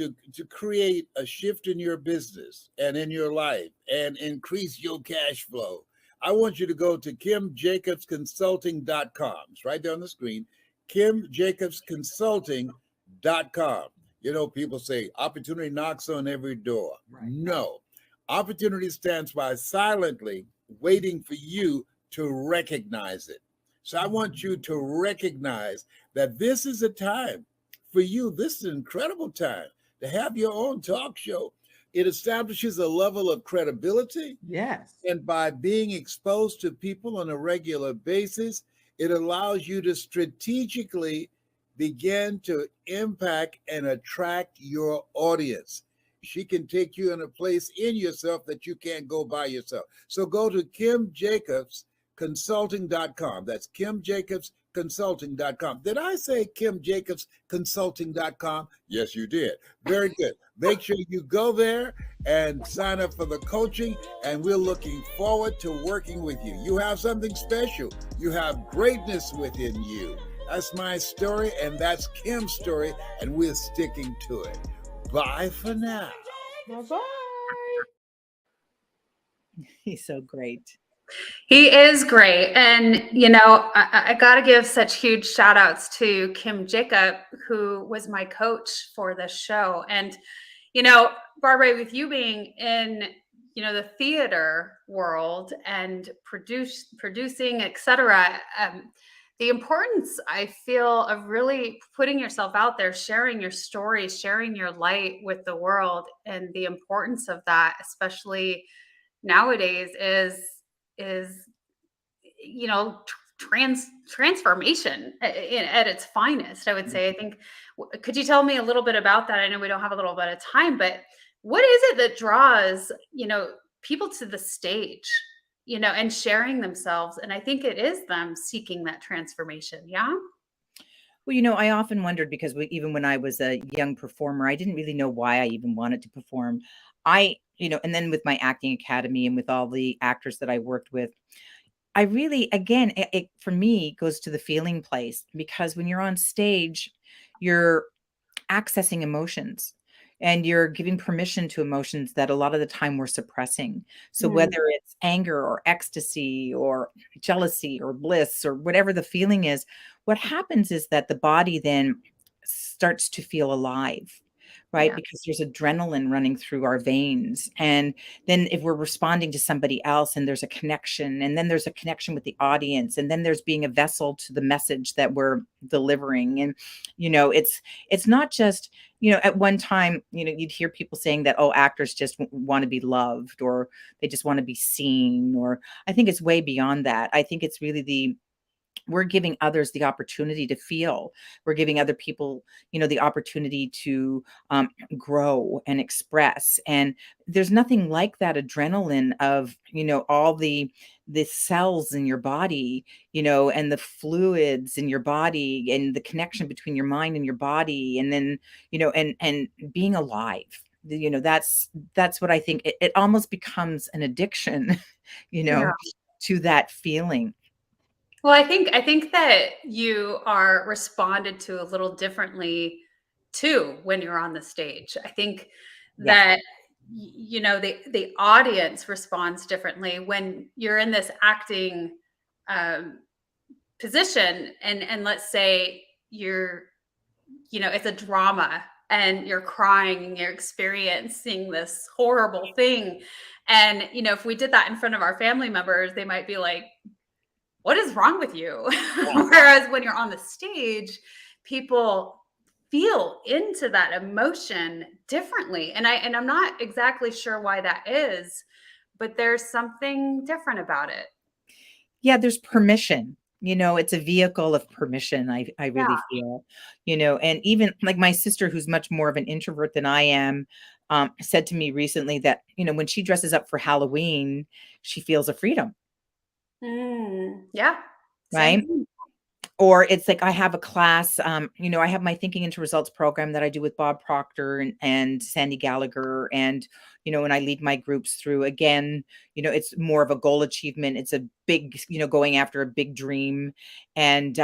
create a shift in your business and in your life and increase your cash flow, I want you to go to KimJacobsConsulting.com. It's right there on the screen, KimJacobsConsulting.com. You know, people say opportunity knocks on every door. Right. No, opportunity stands by silently waiting for you to recognize it. So I want you to recognize that this is a time for you. This is an incredible time to have your own talk show. It establishes a level of credibility. Yes. And by being exposed to people on a regular basis, it allows you to strategically begin to impact and attract your audience. She can take you in a place in yourself that you can't go by yourself. So go to KimJacobsConsulting.com. That's KimJacobsConsulting.com. Did I say KimJacobsConsulting.com? Yes, you did. Very good. Make sure you go there and sign up for the coaching, and we're looking forward to working with you. You have something special. You have greatness within you. That's my story, and that's Kim's story, and we're sticking to it. Bye for now. Bye-bye. He's so great. He is great. And, you know, I got to give such huge shout outs to Kim Jacob, who was my coach for this show. And, you know, Barbara, with you being in, you know, the theater world and producing, et cetera, the importance, I feel, of really putting yourself out there, sharing your story, sharing your light with the world, and the importance of that, especially nowadays, is you know, transformation at its finest, I would say. I think, could you tell me a little bit about that? I know we don't have a little bit of time, but what is it that draws, you know, people to the stage, you know, and sharing themselves? And I think it is them seeking that transformation. Yeah. Well, you know, I often wondered because even when I was a young performer, I didn't really know why I even wanted to perform. You know, and then with my acting academy and with all the actors that I worked with, I really, again, it for me goes to the feeling place, because when you're on stage, you're accessing emotions and you're giving permission to emotions that a lot of the time we're suppressing. So whether it's anger or ecstasy or jealousy or bliss or whatever the feeling is, what happens is that the body then starts to feel alive. right? Yeah. Because there's adrenaline running through our veins. And then if we're responding to somebody else and there's a connection, and then there's a connection with the audience, and then there's being a vessel to the message that we're delivering. And, it's not just, at one time, you'd hear people saying that, oh, actors just want to be loved, or they just want to be seen, or I think it's way beyond that. I think it's really we're giving others the opportunity to feel. We're giving other people, the opportunity to grow and express. And there's nothing like that adrenaline of, all the cells in your body, and the fluids in your body, and the connection between your mind and your body. And then, and being alive. That's what I think. It almost becomes an addiction, you Yeah. know, to that feeling. Well, I think that you are responded to a little differently too when you're on the stage. I think Yeah. that the audience responds differently when you're in this acting um, position, and let's say it's a drama and you're crying and you're experiencing this horrible thing, and if we did that in front of our family members, they might be like, what is wrong with you? Whereas when you're on the stage, people feel into that emotion differently. And I'm not exactly sure why that is, but there's something different about it. Yeah, there's permission. It's a vehicle of permission, I Yeah. really feel, and even like my sister, who's much more of an introvert than I am, said to me recently that, when she dresses up for Halloween, she feels a freedom, Yeah. Same right? thing. Or it's like I have a class, I have my Thinking into Results program that I do with Bob Proctor and Sandy Gallagher. And, when I lead my groups through, again, it's more of a goal achievement. It's a big, going after a big dream, and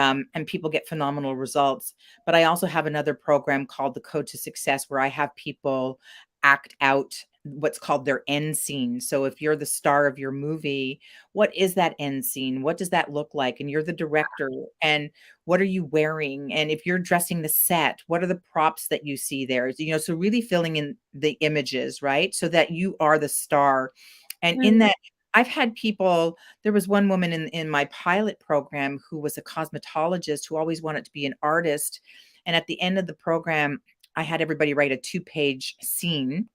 people get phenomenal results. But I also have another program called the Code to Success, where I have people act out what's called their end scene. So if you're the star of your movie, what is that end scene? What does that look like? And you're the director, and what are you wearing? And if you're dressing the set, what are the props that you see there? So really filling in the images, right? So that you are the star. And in Mm. that, I've had people, there was one woman in my pilot program who was a cosmetologist who always wanted to be an artist. And at the end of the program, I had everybody write a 2-page scene.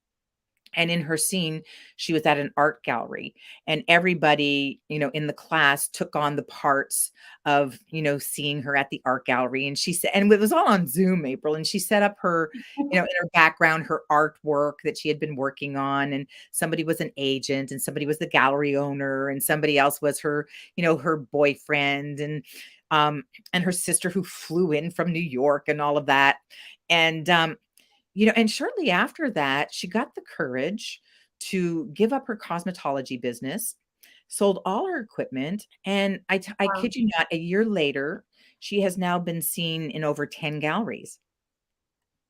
And in her scene, she was at an art gallery, and everybody, in the class took on the parts of, seeing her at the art gallery. And she said, and it was all on Zoom, April, and she set up her, in her background, her artwork that she had been working on. And somebody was an agent, and somebody was the gallery owner, and somebody else was her, her boyfriend, and her sister who flew in from New York and all of that. And, and shortly after that, she got the courage to give up her cosmetology business, sold all her equipment, and I Wow. kid you not, a year later, she has now been seen in over 10 galleries.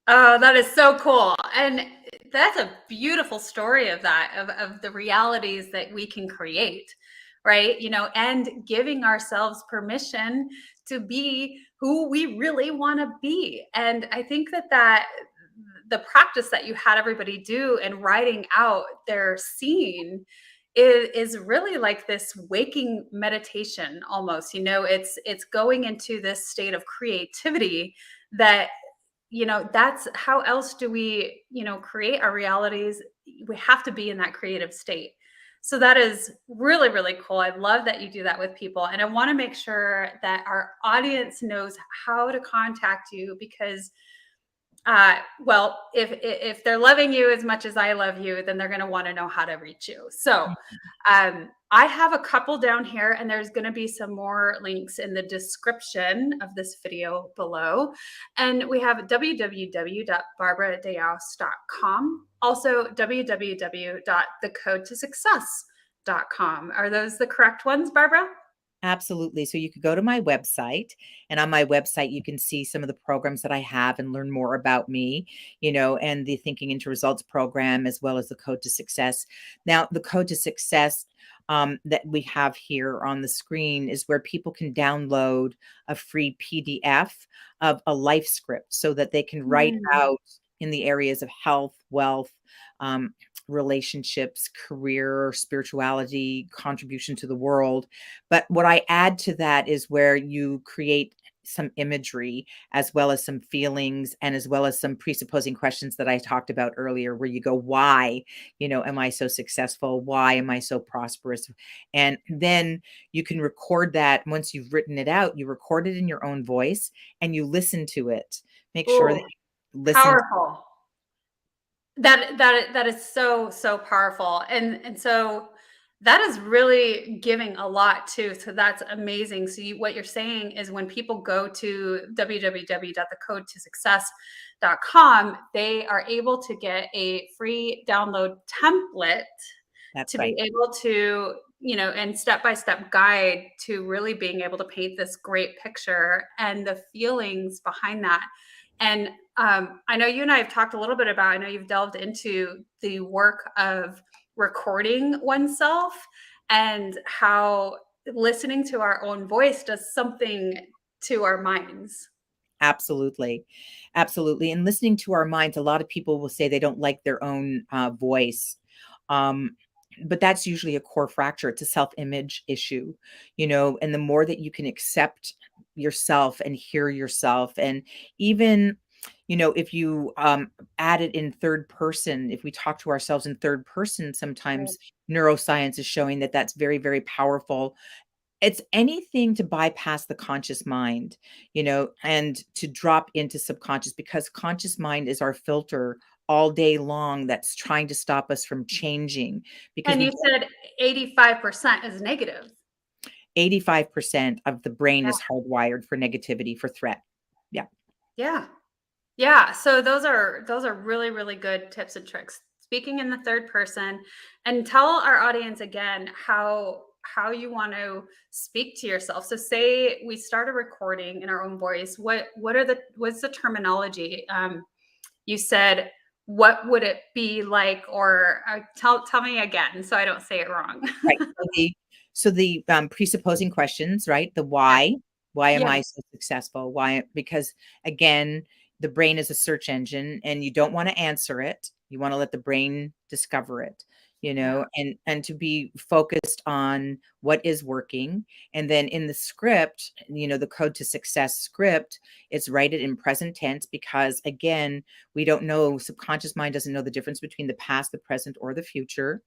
Oh, that is so cool. And that's a beautiful story of that, of the realities that we can create, right? And giving ourselves permission to be who we really want to be. And I think that the practice that you had everybody do in writing out their scene is really like this waking meditation almost. It's going into this state of creativity that that's how else do we create our realities. We have to be in that creative state. So that is really, really cool. I love that you do that with people, and I want to make sure that our audience knows how to contact you, because well, if they're loving you as much as I love you, then they're going to want to know how to reach you. So I have a couple down here, and there's going to be some more links in the description of this video below. And we have www.barbaradaoust.com, also www.thecodetosuccess.com. Are those the correct ones, Barbara? Absolutely. So you could go to my website, and on my website, you can see some of the programs that I have and learn more about me, and the Thinking into Results program, as well as the Code to Success. Now, the Code to Success that we have here on the screen is where people can download a free PDF of a life script so that they can write out in the areas of health, wealth, um, relationships, career, spirituality, contribution to the world. But what I add to that is where you create some imagery as well as some feelings and as well as some presupposing questions that I talked about earlier, where you go, why, am I so successful? Why am I so prosperous? And then you can record that. Once you've written it out, you record it in your own voice and you listen to it. Make sure that Ooh, you listen. powerful. That is so powerful, and so that is really giving a lot too. So that's amazing. So what you're saying is when people go to www.thecodetosuccess.com, they are able to get a free download template That's to be right. able to, and step-by-step guide to really being able to paint this great picture and the feelings behind that. And I know you and I have talked a little bit about, I know you've delved into the work of recording oneself and how listening to our own voice does something to our minds. Absolutely. Absolutely. And listening to our minds, a lot of people will say they don't like their own voice. Um, but that's usually a core fracture. It's a self-image issue, and the more that you can accept yourself and hear yourself, and even, if you add it in third person, if we talk to ourselves in third person, Right. sometimes neuroscience is showing that that's very, very powerful. It's anything to bypass the conscious mind, and to drop into subconscious, because conscious mind is our filter all day long that's trying to stop us from changing, because And we you said 85% is negative. 85% of the brain Yeah. is hardwired for negativity, for threat. Yeah. Yeah. Yeah, so those are really, really good tips and tricks. Speaking in the third person, and tell our audience again how you want to speak to yourself. So say we start a recording in our own voice. What's the terminology? You said, what would it be like, or tell me again so I don't say it wrong. Right. So the presupposing questions, right? The Yeah. why am Yeah. I so successful? Why? Because again, the brain is a search engine and you don't want to answer it. You want to let the brain discover it, Yeah. and to be focused on what is working. And then in the script, the code to success script, it's write it in present tense, because again, we don't know, subconscious mind doesn't know the difference between the past, the present, or the future.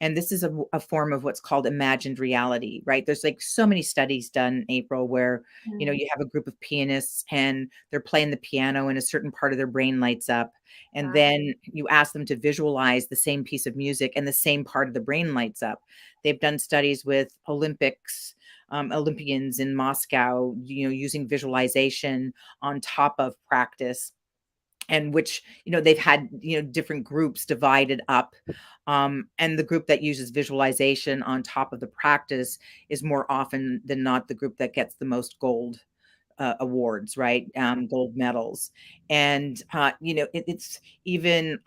And this is a form of what's called imagined reality, right? There's like so many studies done, April, where, Mm, you have a group of pianists and they're playing the piano and a certain part of their brain lights up. And yeah. then you ask them to visualize the same piece of music and the same part of the brain lights up. They've done studies with Olympians in Moscow, using visualization on top of practice, and which, they've had, different groups divided up. And the group that uses visualization on top of the practice is more often than not the group that gets the most gold awards, right? Gold medals. And, it's even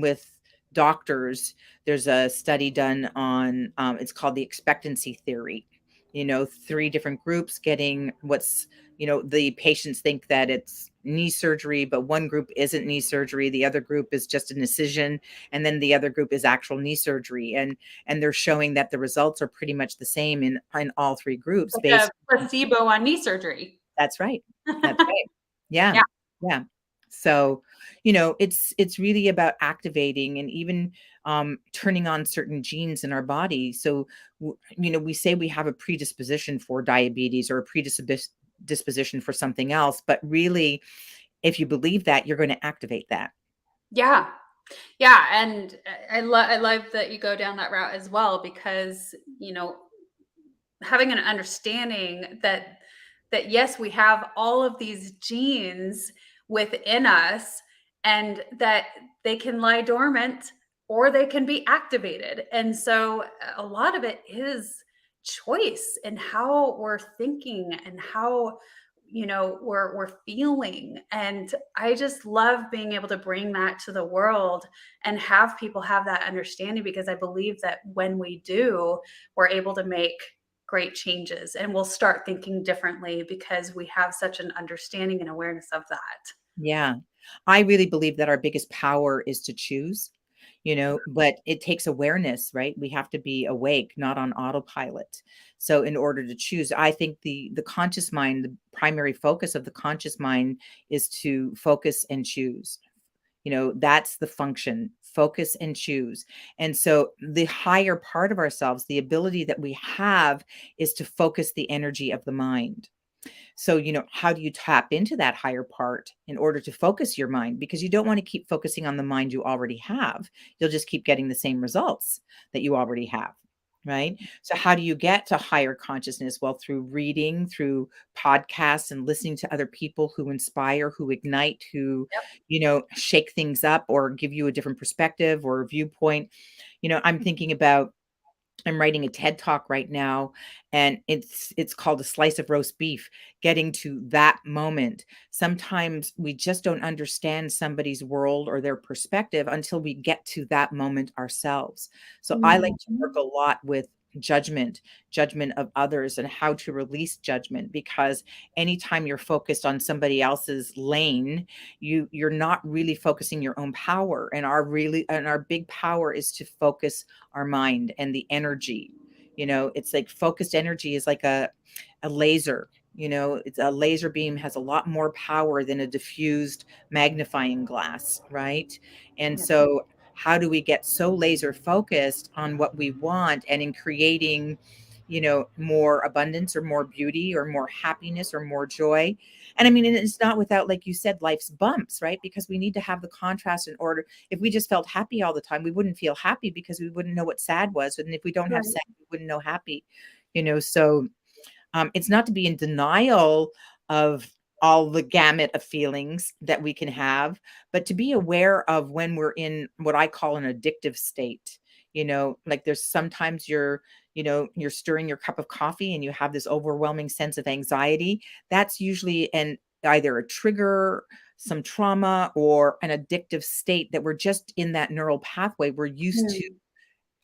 with doctors, there's a study done on, it's called the expectancy theory. Three different groups getting the patients think that it's knee surgery, but one group isn't knee surgery. The other group is just an incision. And then the other group is actual knee surgery. And they're showing that the results are pretty much the same in all three groups Like a based. placebo on knee surgery. That's right. That's right. Yeah. Yeah. Yeah. So, it's really about activating and even turning on certain genes in our body. So, we say we have a predisposition for diabetes or a predisposition for something else, but really, if you believe that, you're going to activate that. Yeah. Yeah, and I love that you go down that route as well, because having an understanding that yes, we have all of these genes within us, and that they can lie dormant or they can be activated. And so a lot of it is choice and how we're thinking and how we're feeling. And I just love being able to bring that to the world and have people have that understanding, because I believe that when we do, we're able to make great changes and we'll start thinking differently because we have such an understanding and awareness of that. Yeah. I really believe that our biggest power is to choose, but it takes awareness, right? We have to be awake, not on autopilot. So in order to choose, I think the conscious mind, the primary focus of the conscious mind is to focus and choose. That's the function, focus and choose. And so the higher part of ourselves, the ability that we have is to focus the energy of the mind. So, how do you tap into that higher part in order to focus your mind? Because you don't want to keep focusing on the mind you already have. You'll just keep getting the same results that you already have. Right. So, how do you get to higher consciousness? Well, through reading, through podcasts, and listening to other people who inspire, who ignite, who, shake things up or give you a different perspective or viewpoint. I'm thinking about I'm writing a TED Talk right now, and it's called A Slice of Roast Beef, getting to that moment. Sometimes we just don't understand somebody's world or their perspective until we get to that moment ourselves. So I like to work a lot with judgment of others and how to release judgment, because anytime you're focused on somebody else's lane, you're not really focusing your own power. And our big power is to focus our mind and the energy. It's like focused energy is like a laser. It's a laser beam has a lot more power than a diffused magnifying glass, right? And Yeah. so how do we get so laser focused on what we want and in creating, more abundance or more beauty or more happiness or more joy? And I mean, and it's not without, like you said, life's bumps, right? Because we need to have the contrast in order. If we just felt happy all the time, we wouldn't feel happy because we wouldn't know what sad was. And if we don't have Right. sad, we wouldn't know happy, so it's not to be in denial of all the gamut of feelings that we can have, but to be aware of when we're in what I call an addictive state. Like there's sometimes you're stirring your cup of coffee and you have this overwhelming sense of anxiety. That's usually either a trigger, some trauma, or an addictive state that we're just in that neural pathway. We're used to Mm.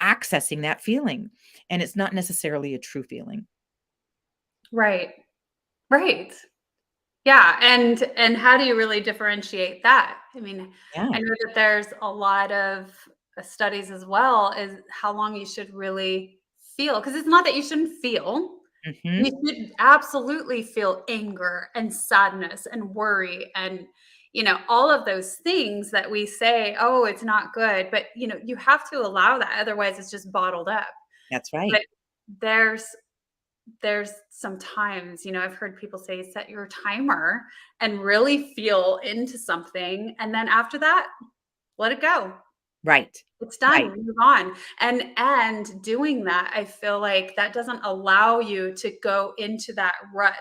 accessing that feeling, and it's not necessarily a true feeling. Right. Right. Yeah, and how do you really differentiate that? I mean, Yeah. I know that there's a lot of studies as well as how long you should really feel, because it's not that you shouldn't feel. You Mhm. should absolutely feel anger and sadness and worry and, all of those things that we say, "Oh, it's not good," but, you have to allow that, otherwise it's just bottled up. That's right. But there's there's sometimes, I've heard people say set your timer and really feel into something. And then after that, let it go. Right. It's Right. done. Move on. And doing that, I feel like that doesn't allow you to go into that rut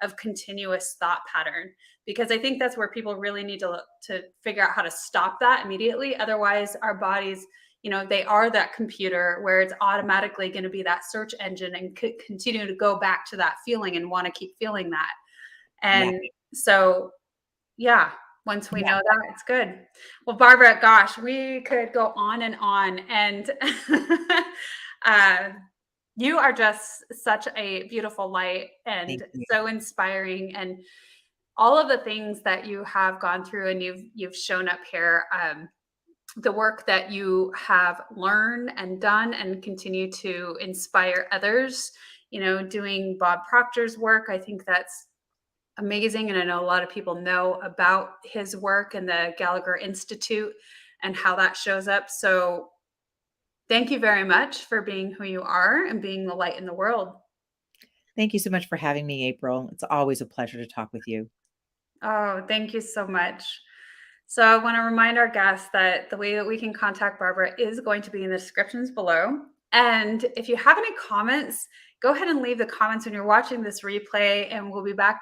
of continuous thought pattern, because I think that's where people really need to look to figure out how to stop that immediately. Otherwise, our bodies, they are that computer where it's automatically going to be that search engine and could continue to go back to that feeling and want to keep feeling that. Yeah. And so, yeah, once we Yeah. know that, it's good. Well, Barbara, gosh, we could go on and on. And uh, you are just such a beautiful light Thank and you. so inspiring. And all of the things that you have gone through and you've shown up here, the work that you have learned and done and continue to inspire others, doing Bob Proctor's work. I think that's amazing. And I know a lot of people know about his work and the Gallagher Institute and how that shows up. So thank you very much for being who you are and being the light in the world. Thank you so much for having me, April. It's always a pleasure to talk with you. Oh, thank you so much. So I want to remind our guests that the way that we can contact Barbara is going to be in the descriptions below. And if you have any comments, go ahead and leave the comments when you're watching this replay, and we'll be back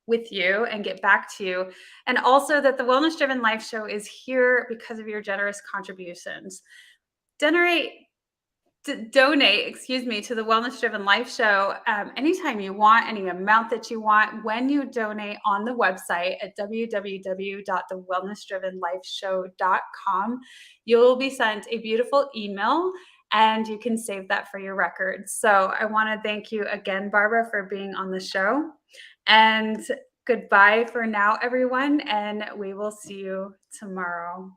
with you and get back to you. And also that the Wellness Driven Life Show is here because of your generous contributions. Donate, excuse me, to the Wellness Driven Life Show anytime you want, any amount that you want, when you donate on the website at www.thewellnessdrivenlifeshow.com. You'll be sent a beautiful email and you can save that for your records. So I want to thank you again, Barbara, for being on the show. And Goodbye for now, everyone, and we will see you tomorrow.